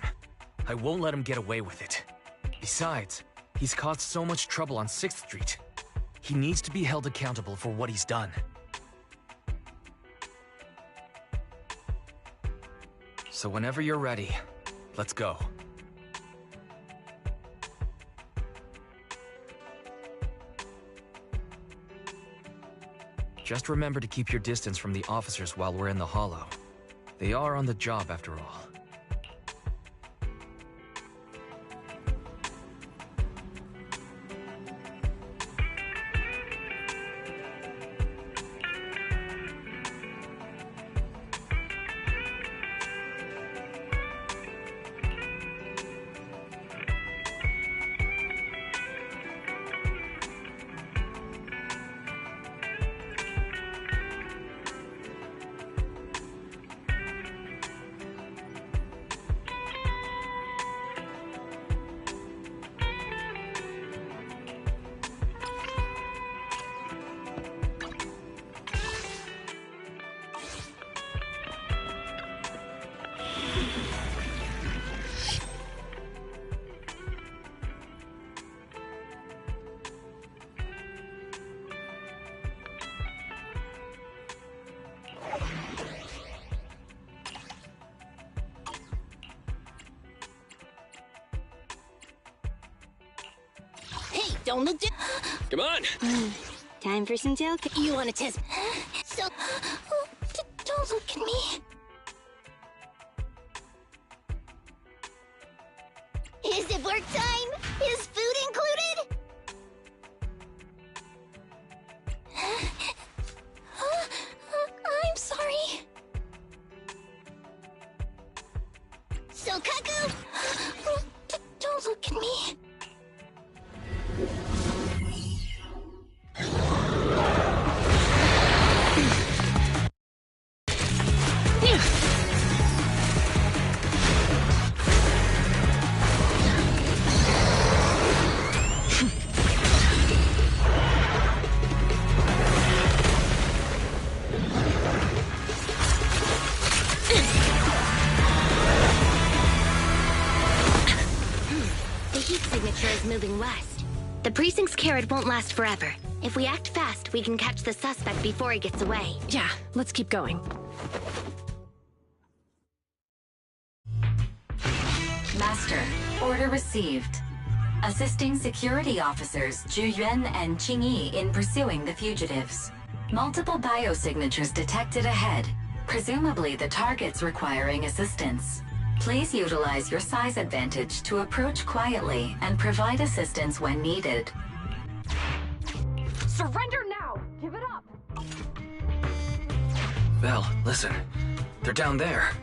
I won't let him get away with it. Besides, he's caused so much trouble on 6th Street. He needs to be held accountable for what he's done. So whenever you're ready, let's go. Just remember to keep your distance from the officers while we're in the hollow. They are on the job after all. Don't look down. Come on! Time for some gel. You want to test? So, don't look at me. Is it work time? Is food included? I'm sorry. So, Kaku, don't look at me. Moving west. The precinct's carrot won't last forever. If we act fast, we can catch the suspect before he gets away. Yeah, let's keep going. Master, order received. Assisting security officers Zhu Yuan and Qing Yi in pursuing the fugitives. Multiple biosignatures detected ahead, presumably the targets requiring assistance. Please utilize your size advantage to approach quietly and provide assistance when needed. Surrender now! Give it up! Belle, listen. They're down there.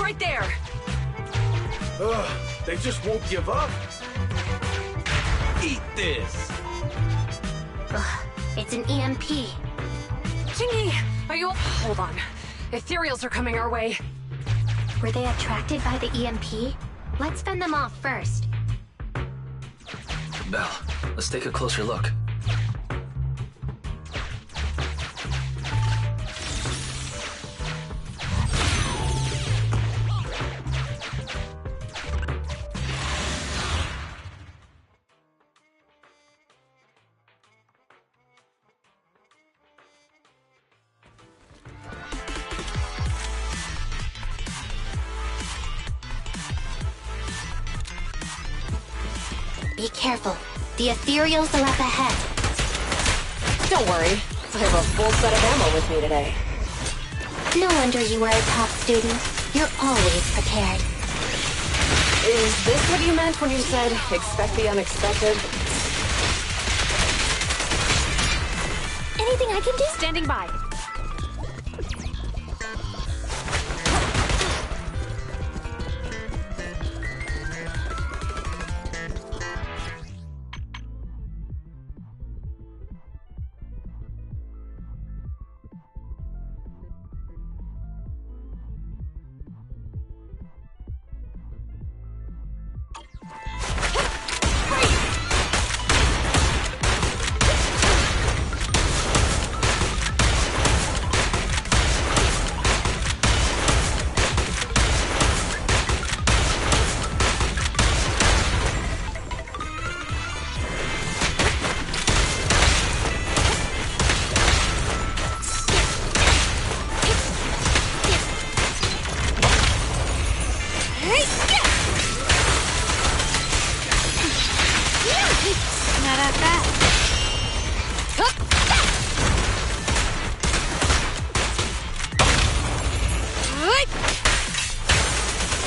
right there! Ugh, they just won't give up. Eat this. Ugh, it's an EMP. Chingy, are you... Hold on. Ethereals are coming our way. Were they attracted by the EMP? Let's fend them off first. Belle, let's take a closer look. Be careful. The ethereals are up ahead. Don't worry. I have a full set of ammo with me today. No wonder you were a top student. You're always prepared. Is this what you meant when you said, expect the unexpected? Anything I can do? Standing by.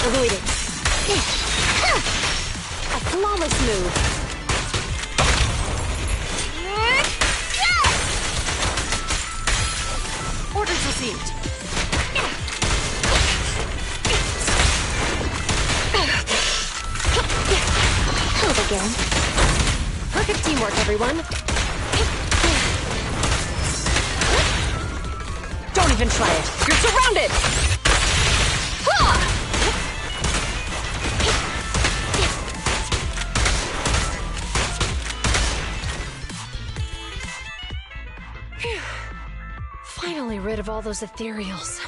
Avoid it. A flawless move. Orders received. Help again. Perfect teamwork, everyone. Don't even try it. You're surrounded! Finally rid of all those ethereals.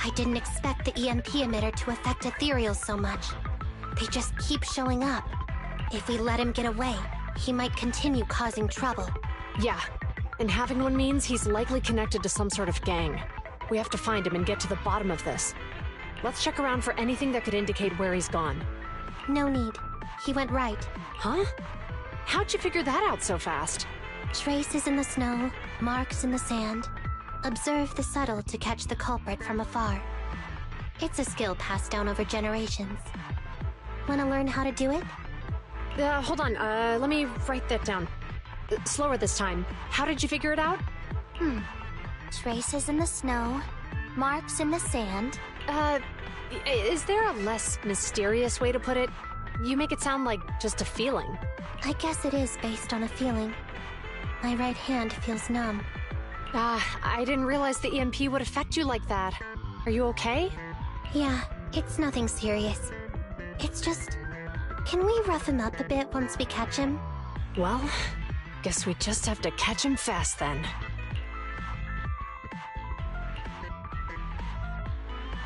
I didn't expect the EMP emitter to affect ethereals so much. They just keep showing up. If we let him get away, he might continue causing trouble. Yeah, and having one means he's likely connected to some sort of gang. We have to find him and get to the bottom of this. Let's check around for anything that could indicate where he's gone. No need. He went right. Huh? How'd you figure that out so fast? Traces in the snow, marks in the sand. Observe the subtle to catch the culprit from afar. It's a skill passed down over generations. Wanna learn how to do it? Hold on, let me write that down. Slower this time. How did you figure it out? Traces in the snow, marks in the sand. Is there a less mysterious way to put it? You make it sound like just a feeling. I guess it is based on a feeling. My right hand feels numb. I didn't realize the EMP would affect you like that. Are you okay? Yeah, it's nothing serious. It's just... Can we rough him up a bit once we catch him? Well, guess we just have to catch him fast then.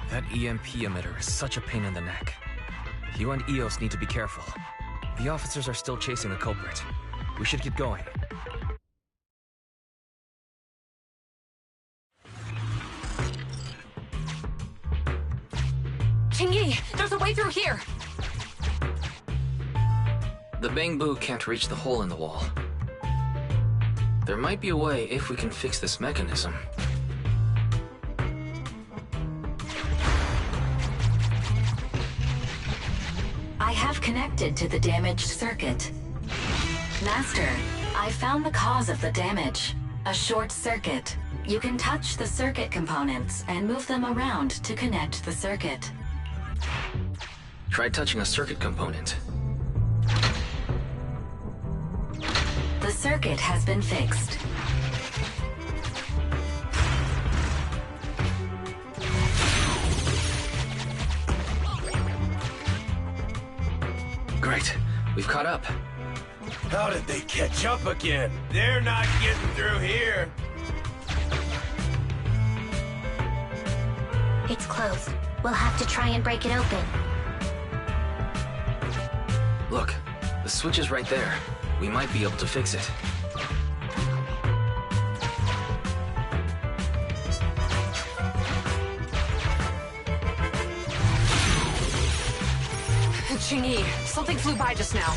That EMP emitter is such a pain in the neck. You and Eos need to be careful. The officers are still chasing the culprit. We should get going. Chingy, there's a way through here! The Bangbu can't reach the hole in the wall. There might be a way if we can fix this mechanism. I have connected to the damaged circuit. Master, I found the cause of the damage. A short circuit. You can touch the circuit components and move them around to connect the circuit. Tried touching a circuit component. The circuit has been fixed. Great. We've caught up. How did they catch up again? They're not getting through here. It's closed. We'll have to try and break it open. Look, the switch is right there. We might be able to fix it. Qingyi, something flew by just now.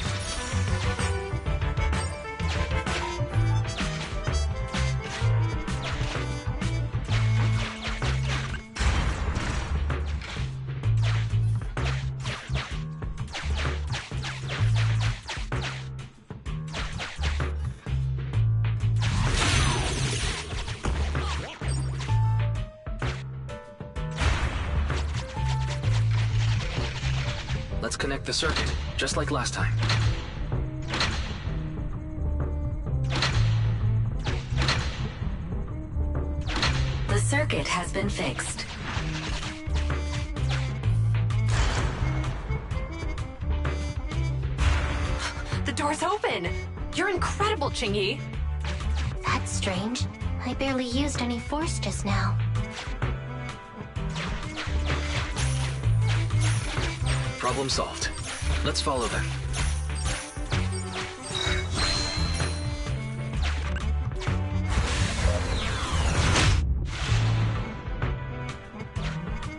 Let's connect the circuit, just like last time. The circuit has been fixed. The door's open! You're incredible, Qingyi! That's strange. I barely used any force just now. Problem solved. Let's follow them.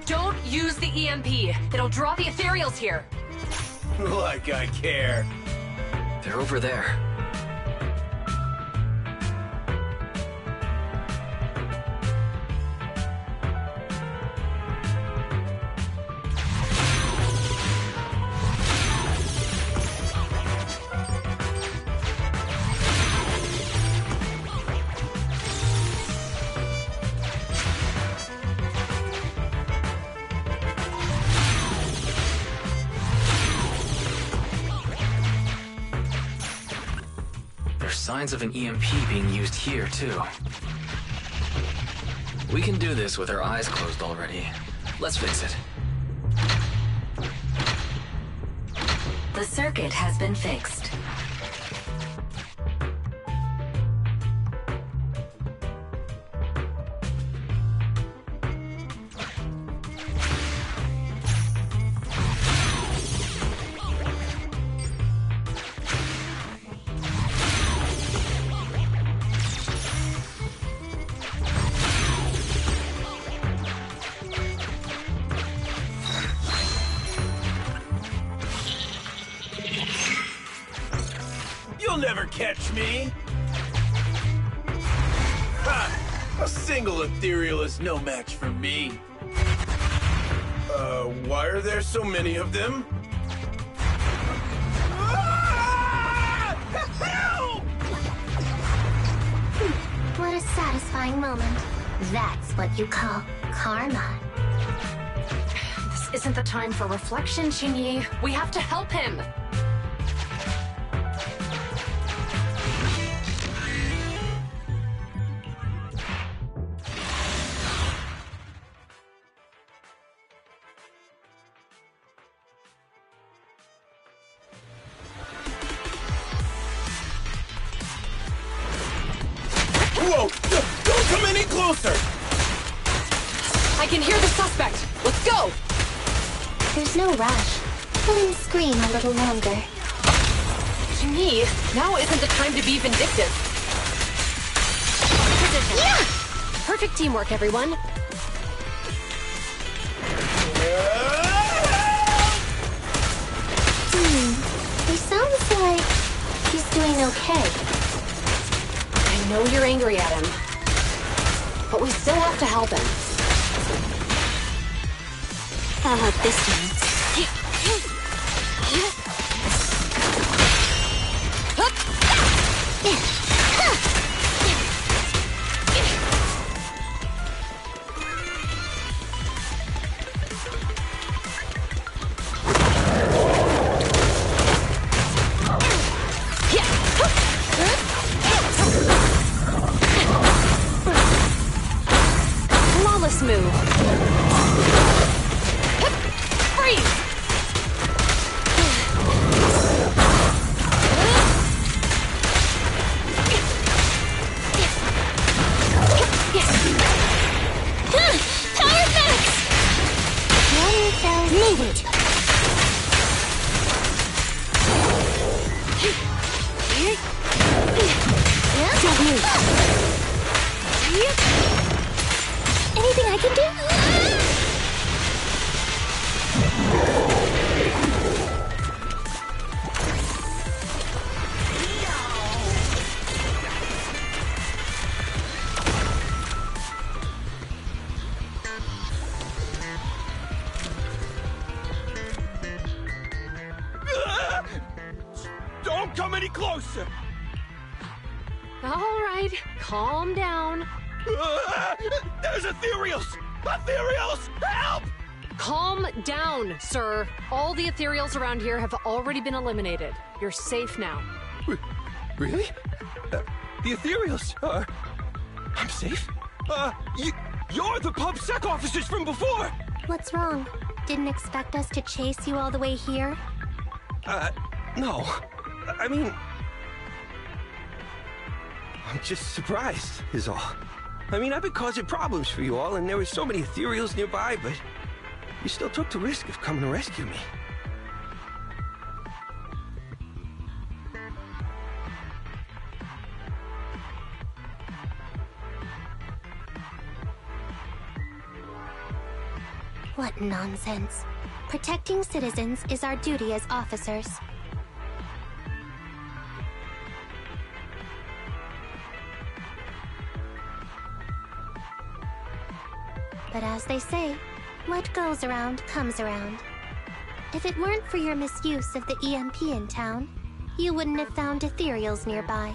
Don't use the EMP. It'll draw the ethereals here. Like I care. They're over there. Signs of an EMP being used here, too. We can do this with our eyes closed already. Let's fix it. The circuit has been fixed. You'll never catch me! Ha! A single ethereal is no match for me. Why are there so many of them? Ah! Help! What a satisfying moment. That's what you call karma. This isn't the time for reflection, Qingyi. We have to help him. Whoa! Don't come any closer! I can hear the suspect. Let's go! There's no rush. Let him scream a little longer. Qingyi, now isn't the time to be vindictive. Position. Yeah! Perfect teamwork, everyone. He sounds like he's doing okay. I know you're angry at him, but we still have to help him. How about this time? come any closer! All right, calm down. There's ethereals! Ethereals! Help! Calm down, sir. All the ethereals around here have already been eliminated. You're safe now. Really? The ethereals are... I'm safe? You're the PubSec officers from before! What's wrong? Didn't expect us to chase you all the way here? No. I mean... I'm just surprised, is all. I mean, I've been causing problems for you all, and there were so many ethereals nearby, but you still took the risk of coming to rescue me. What nonsense. Protecting citizens is our duty as officers. But as they say, what goes around comes around. If it weren't for your misuse of the EMP in town, you wouldn't have found ethereals nearby.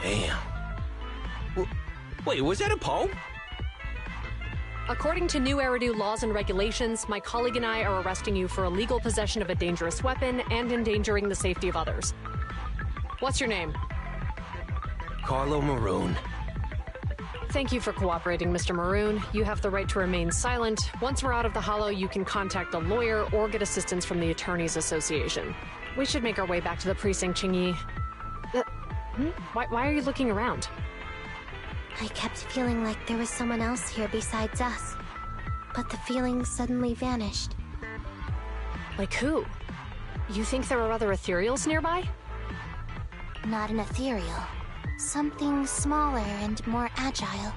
Damn. Wait, was that a poem? According to New Eridu laws and regulations, my colleague and I are arresting you for illegal possession of a dangerous weapon and endangering the safety of others. What's your name? Carlo Maroon. Thank you for cooperating, Mr. Maroon. You have the right to remain silent. Once we're out of the Hollow, you can contact a lawyer or get assistance from the Attorneys Association. We should make our way back to the precinct, Qingyi. Why are you looking around? I kept feeling like there was someone else here besides us. But the feeling suddenly vanished. Like who? You think there are other ethereals nearby? Not an ethereal. Something smaller and more agile.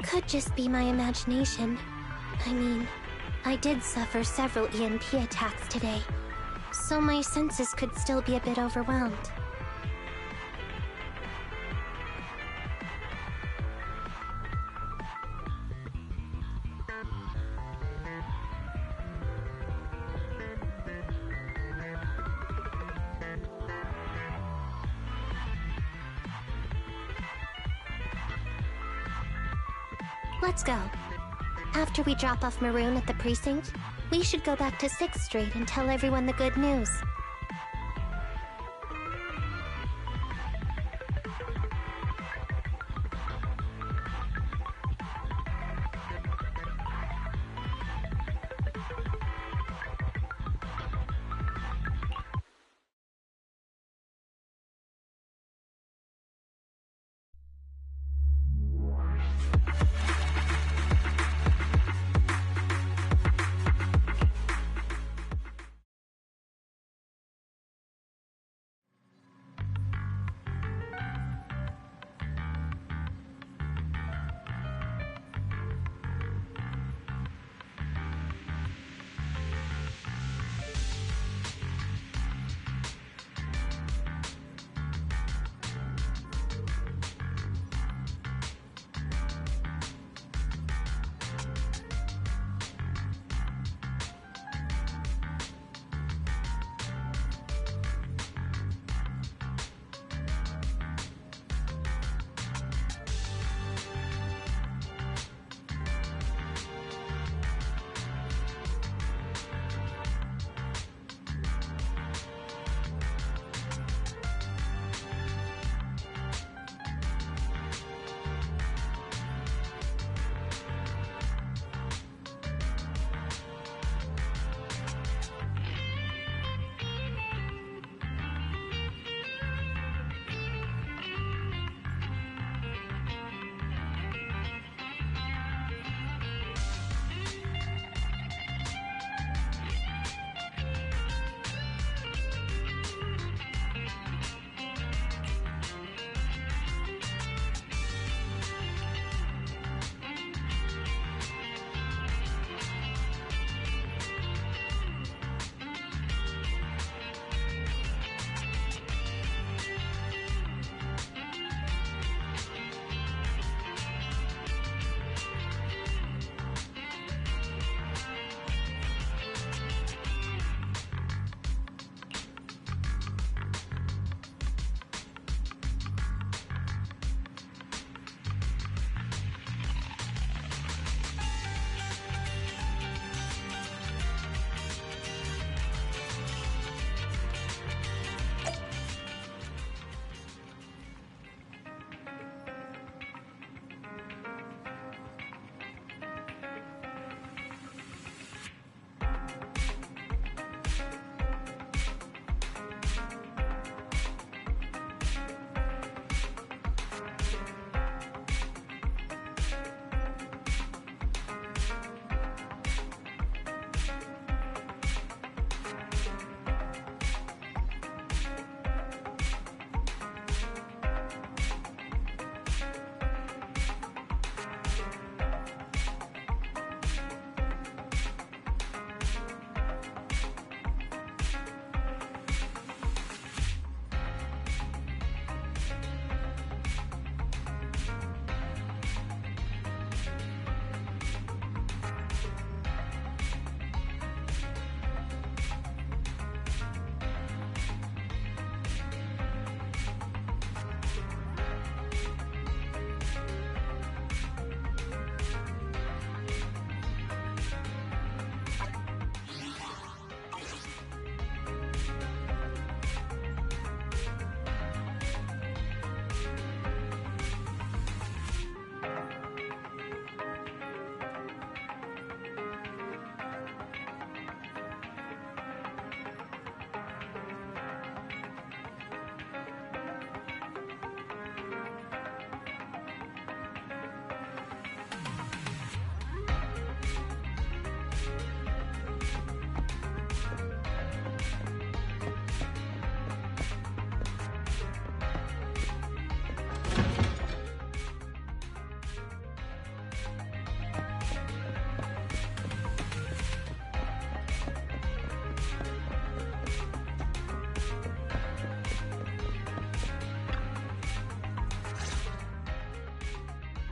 Could just be my imagination. I mean, I did suffer several EMP attacks today, so my senses could still be a bit overwhelmed. Let's go. After we drop off Maroon at the precinct, we should go back to 6th Street and tell everyone the good news.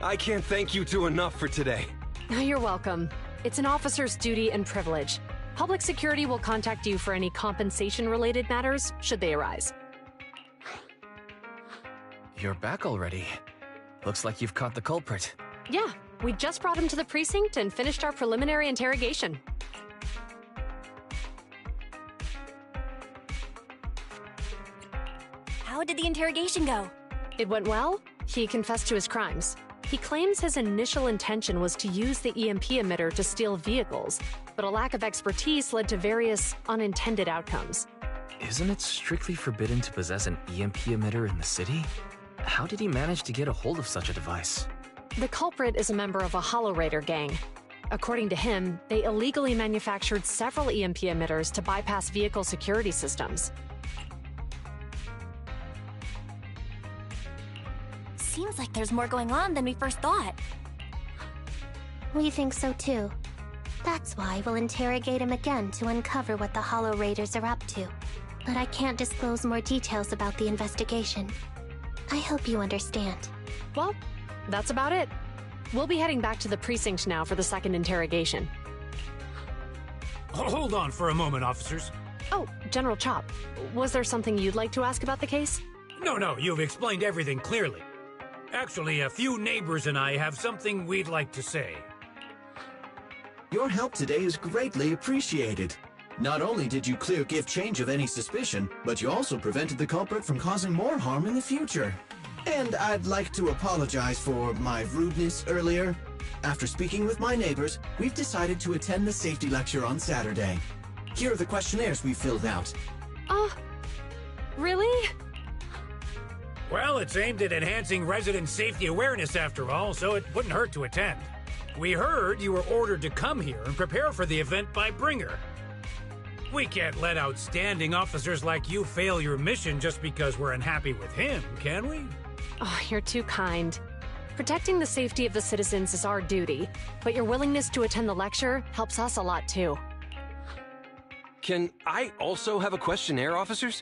I can't thank you two enough for today. You're welcome. It's an officer's duty and privilege. Public security will contact you for any compensation-related matters, should they arise. You're back already. Looks like you've caught the culprit. Yeah, we just brought him to the precinct and finished our preliminary interrogation. How did the interrogation go? It went well. He confessed to his crimes. He claims his initial intention was to use the EMP emitter to steal vehicles, but a lack of expertise led to various unintended outcomes. Isn't it strictly forbidden to possess an EMP emitter in the city? How did he manage to get a hold of such a device? The culprit is a member of a Hollow Raider gang. According to him, they illegally manufactured several EMP emitters to bypass vehicle security systems. Seems like there's more going on than we first thought. We think so too. That's why we'll interrogate him again to uncover what the Hollow Raiders are up to. But I can't disclose more details about the investigation. I hope you understand. Well, that's about it. We'll be heading back to the precinct now for the second interrogation. Hold on for a moment, officers. Oh, General Chop, was there something you'd like to ask about the case? No, you've explained everything clearly. Actually, a few neighbors and I have something we'd like to say. Your help today is greatly appreciated. Not only did you clear Give Change of any suspicion, but you also prevented the culprit from causing more harm in the future. And I'd like to apologize for my rudeness earlier. After speaking with my neighbors, we've decided to attend the safety lecture on Saturday. Here are the questionnaires we filled out. Really? Well, it's aimed at enhancing resident safety awareness after all, so it wouldn't hurt to attend. We heard you were ordered to come here and prepare for the event by Bringer. We can't let outstanding officers like you fail your mission just because we're unhappy with him, can we? Oh, you're too kind. Protecting the safety of the citizens is our duty, but your willingness to attend the lecture helps us a lot too. Can I also have a questionnaire, officers?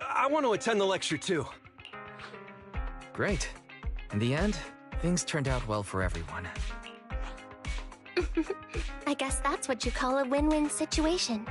I want to attend the lecture too. Great. In the end, things turned out well for everyone. I guess that's what you call a win-win situation.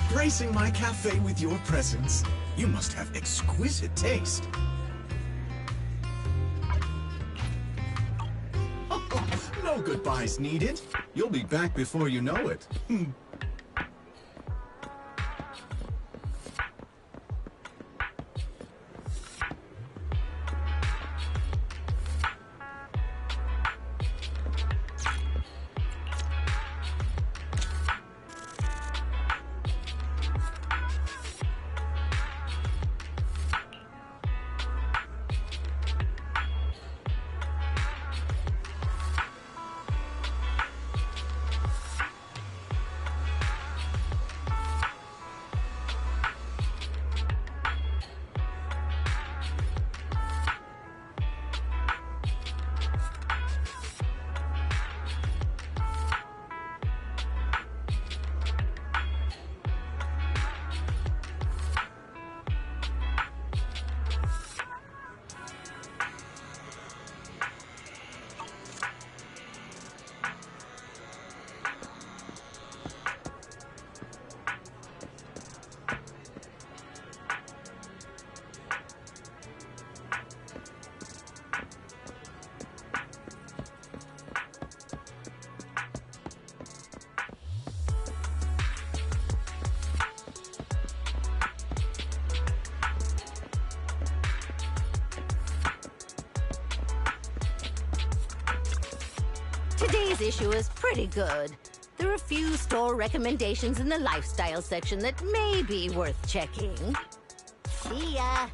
gracing my cafe with your presence. You must have exquisite taste. No goodbyes needed. You'll be back before you know it. Today's issue is pretty good. There are a few store recommendations in the lifestyle section that may be worth checking. See ya!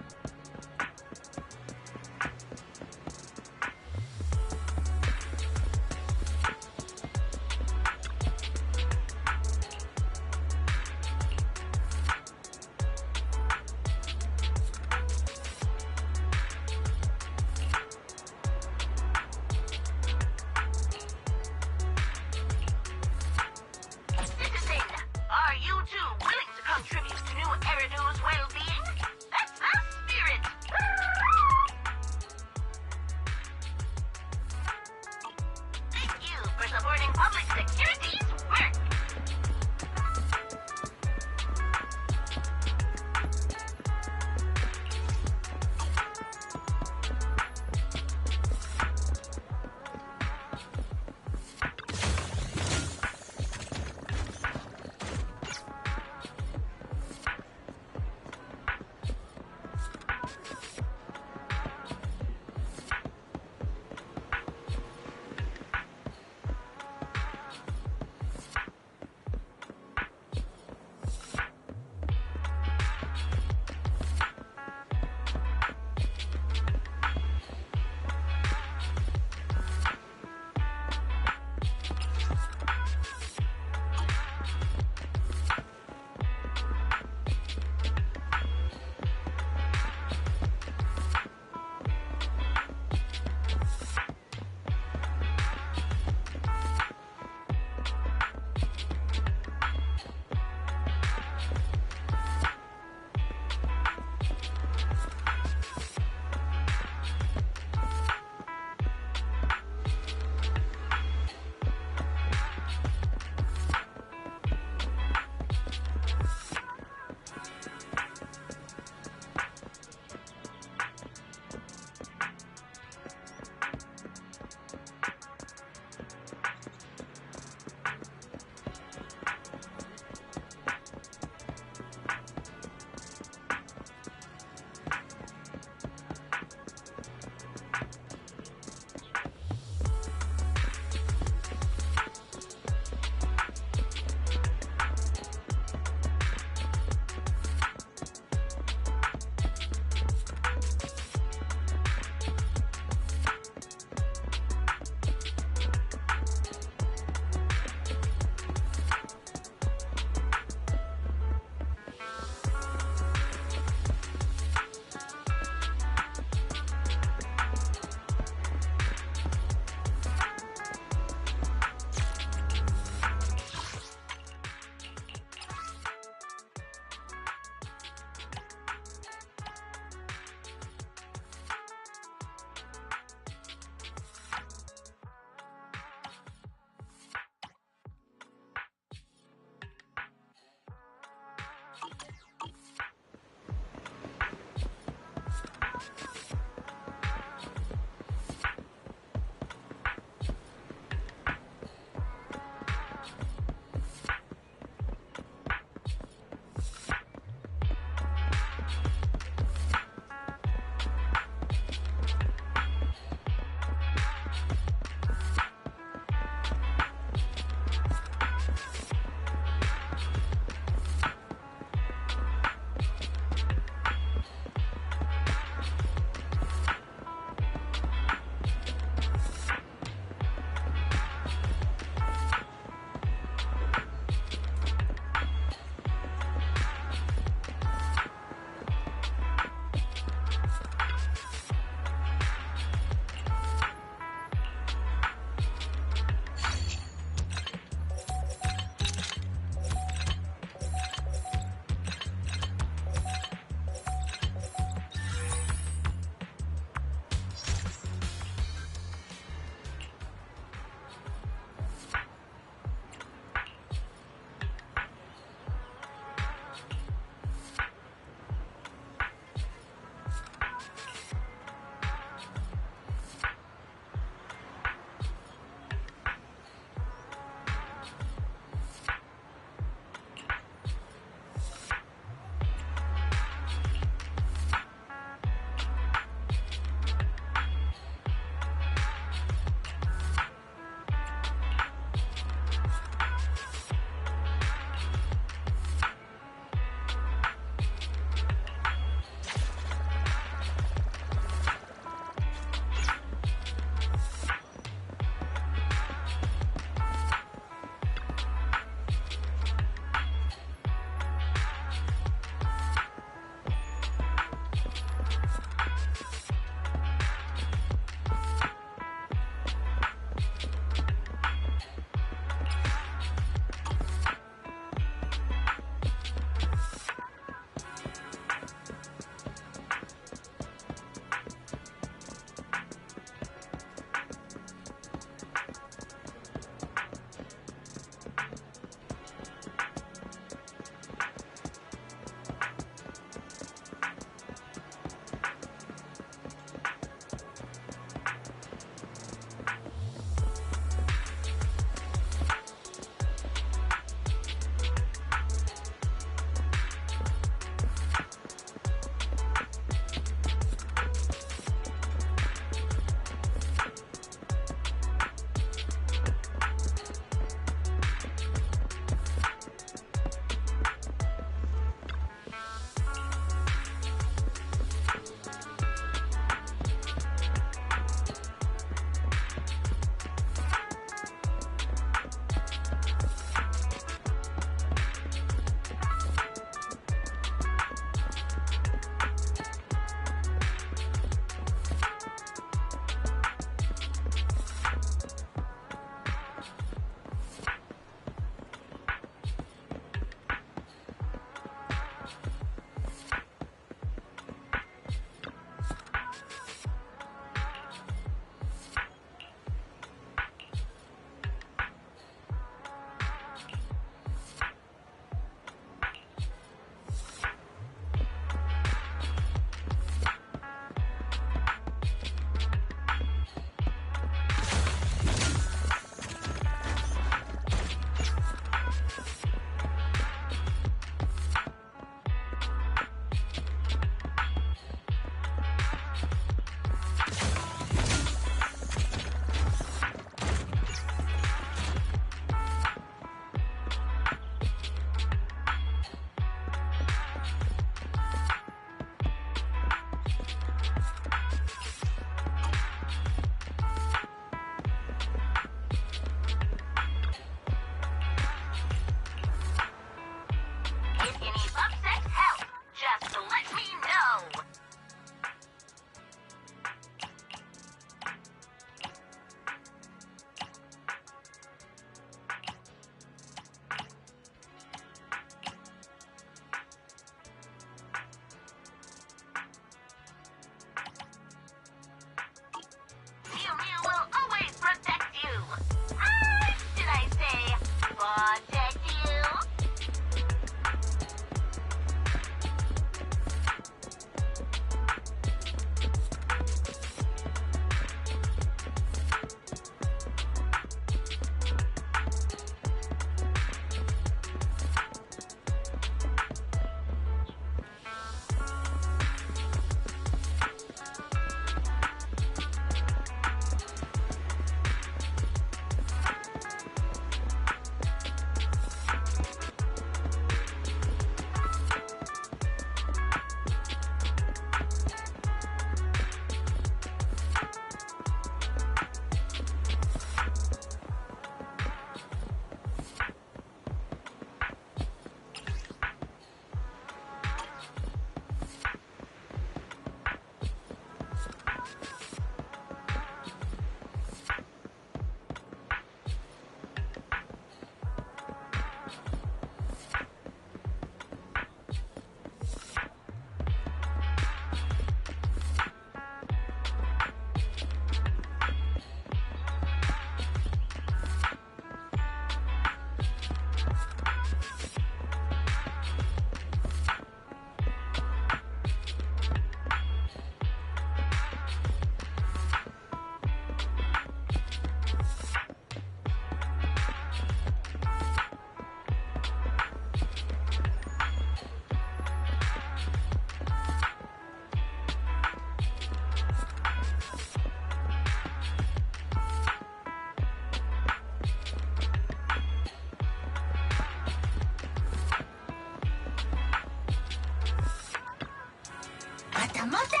またい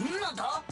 いな。なんだ？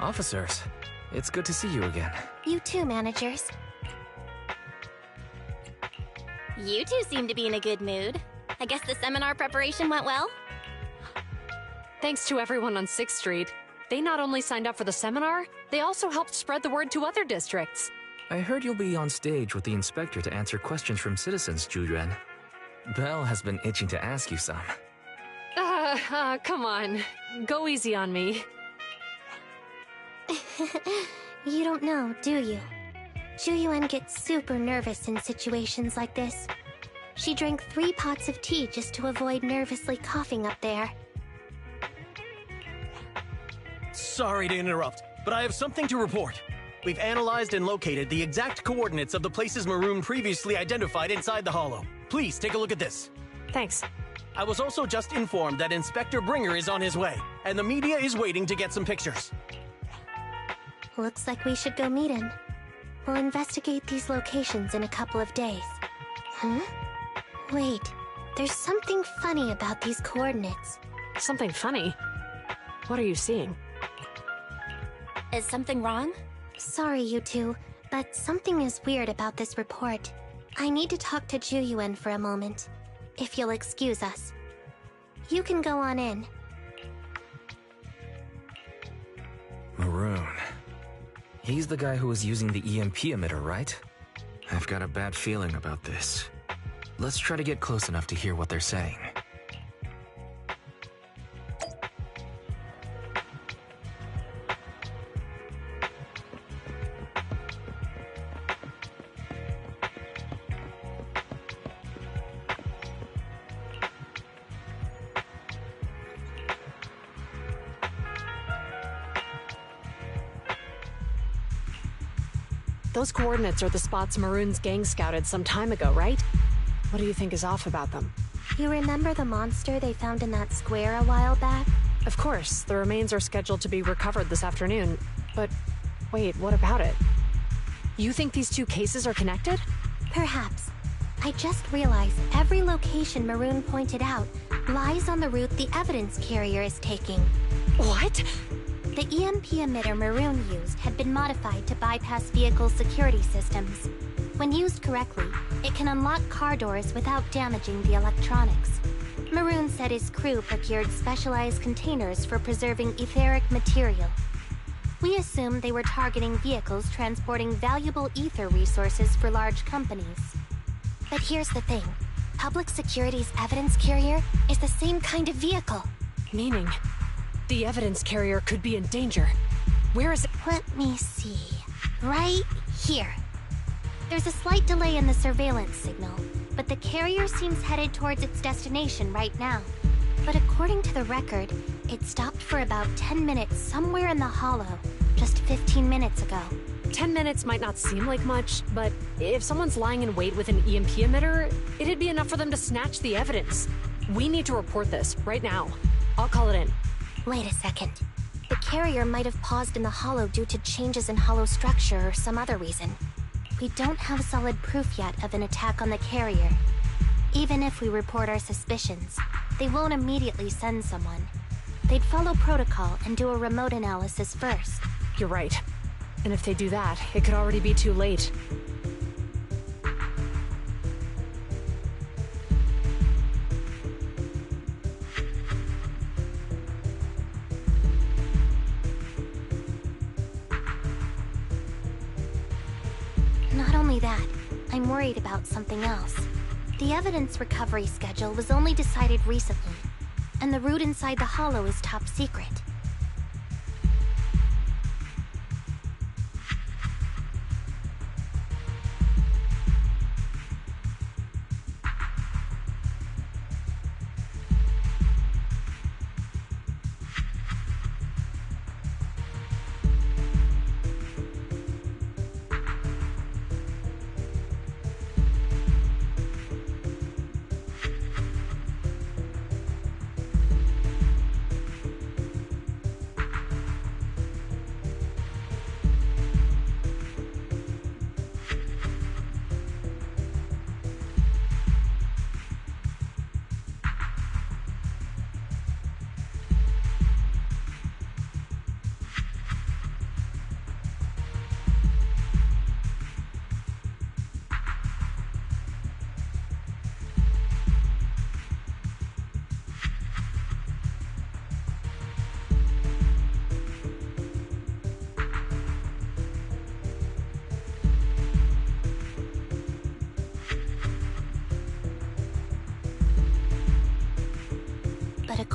Officers, it's good to see you again. You too, managers. You two seem to be in a good mood. I guess the seminar preparation went well? Thanks to everyone on 6th Street. They not only signed up for the seminar, they also helped spread the word to other districts. I heard you'll be on stage with the inspector to answer questions from citizens, Juyuan. Belle has been itching to ask you some. Come on. Go easy on me. You don't know, do you? Juyuan gets super nervous in situations like this. She drank 3 pots of tea just to avoid nervously coughing up there. Sorry to interrupt, but I have something to report. We've analyzed and located the exact coordinates of the places Maroon previously identified inside the hollow. Please take a look at this. Thanks. I was also just informed that Inspector Bringer is on his way, and the media is waiting to get some pictures. Looks like we should go meet him. We'll investigate these locations in a couple of days. Wait, there's something funny about these coordinates. Something funny? What are you seeing? Is something wrong? Sorry, you two, but something is weird about this report. I need to talk to Juyuan for a moment, if you'll excuse us. You can go on in. Maroon. He's the guy who was using the EMP emitter, right? I've got a bad feeling about this. Let's try to get close enough to hear what they're saying. Those coordinates are the spots Maroon's gang scouted some time ago, right? What do you think is off about them? You remember the monster they found in that square a while back? Of course, the remains are scheduled to be recovered this afternoon. But wait, what about it? You think these 2 cases are connected? Perhaps. I just realized every location Maroon pointed out lies on the route the evidence carrier is taking. What? The EMP emitter Maroon used had been modified to bypass vehicle security systems. When used correctly, it can unlock car doors without damaging the electronics. Maroon said his crew procured specialized containers for preserving etheric material. We assumed they were targeting vehicles transporting valuable ether resources for large companies. But here's the thing. Public Security's evidence carrier is the same kind of vehicle. Meaning, the evidence carrier could be in danger. Where is it? Let me see. Right here. There's a slight delay in the surveillance signal, but the carrier seems headed towards its destination right now. But according to the record, it stopped for about 10 minutes somewhere in the hollow, just 15 minutes ago. 10 minutes might not seem like much, but if someone's lying in wait with an EMP emitter, it'd be enough for them to snatch the evidence. We need to report this, right now. I'll call it in. Wait a second. The carrier might have paused in the hollow due to changes in hollow structure or some other reason. We don't have solid proof yet of an attack on the carrier. Even if we report our suspicions, they won't immediately send someone. They'd follow protocol and do a remote analysis first. You're right. And if they do that, it could already be too late. Not only that, I'm worried about something else. The evidence recovery schedule was only decided recently, and the route inside the hollow is top secret.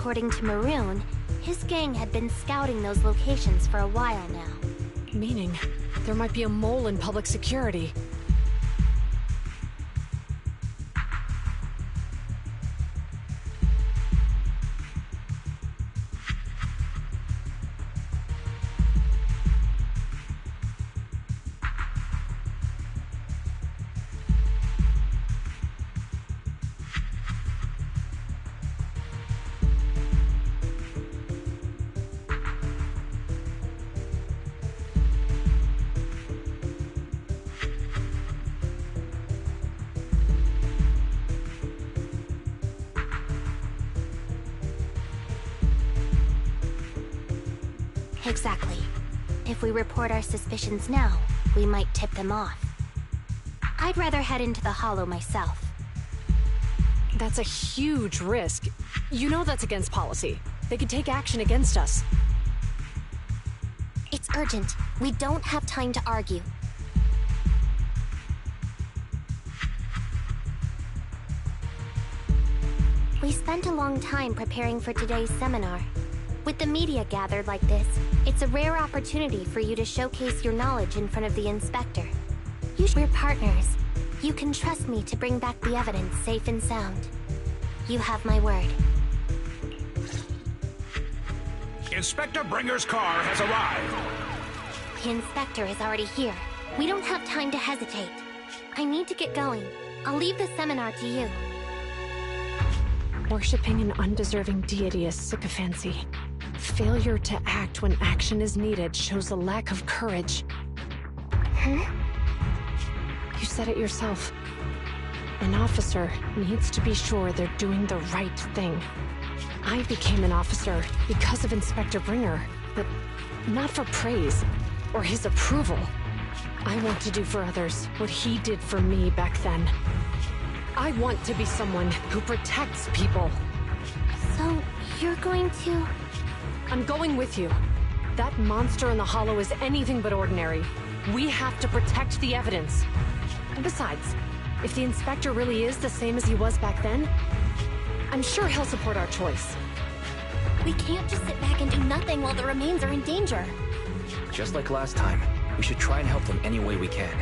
according to Maroon, his gang had been scouting those locations for a while now. Meaning, there might be a mole in public security. Exactly. If we report our suspicions now, we might tip them off. I'd rather head into the Hollow myself. That's a huge risk. You know that's against policy. They could take action against us. It's urgent. We don't have time to argue. We spent a long time preparing for today's seminar. With the media gathered like this, it's a rare opportunity for you to showcase your knowledge in front of the inspector. We're partners. You can trust me to bring back the evidence safe and sound. You have my word. Inspector Bringer's car has arrived. The inspector is already here. We don't have time to hesitate. I need to get going. I'll leave the seminar to you. Worshipping an undeserving deity is sycophancy. Failure to act when action is needed shows a lack of courage. Huh? You said it yourself. An officer needs to be sure they're doing the right thing. I became an officer because of Inspector Bringer, but not for praise or his approval. I want to do for others what he did for me back then. I want to be someone who protects people. So, you're going to... I'm going with you. That monster in the Hollow is anything but ordinary. We have to protect the evidence. And besides, if the inspector really is the same as he was back then, I'm sure he'll support our choice. We can't just sit back and do nothing while the remains are in danger. Just like last time, we should try and help them any way we can.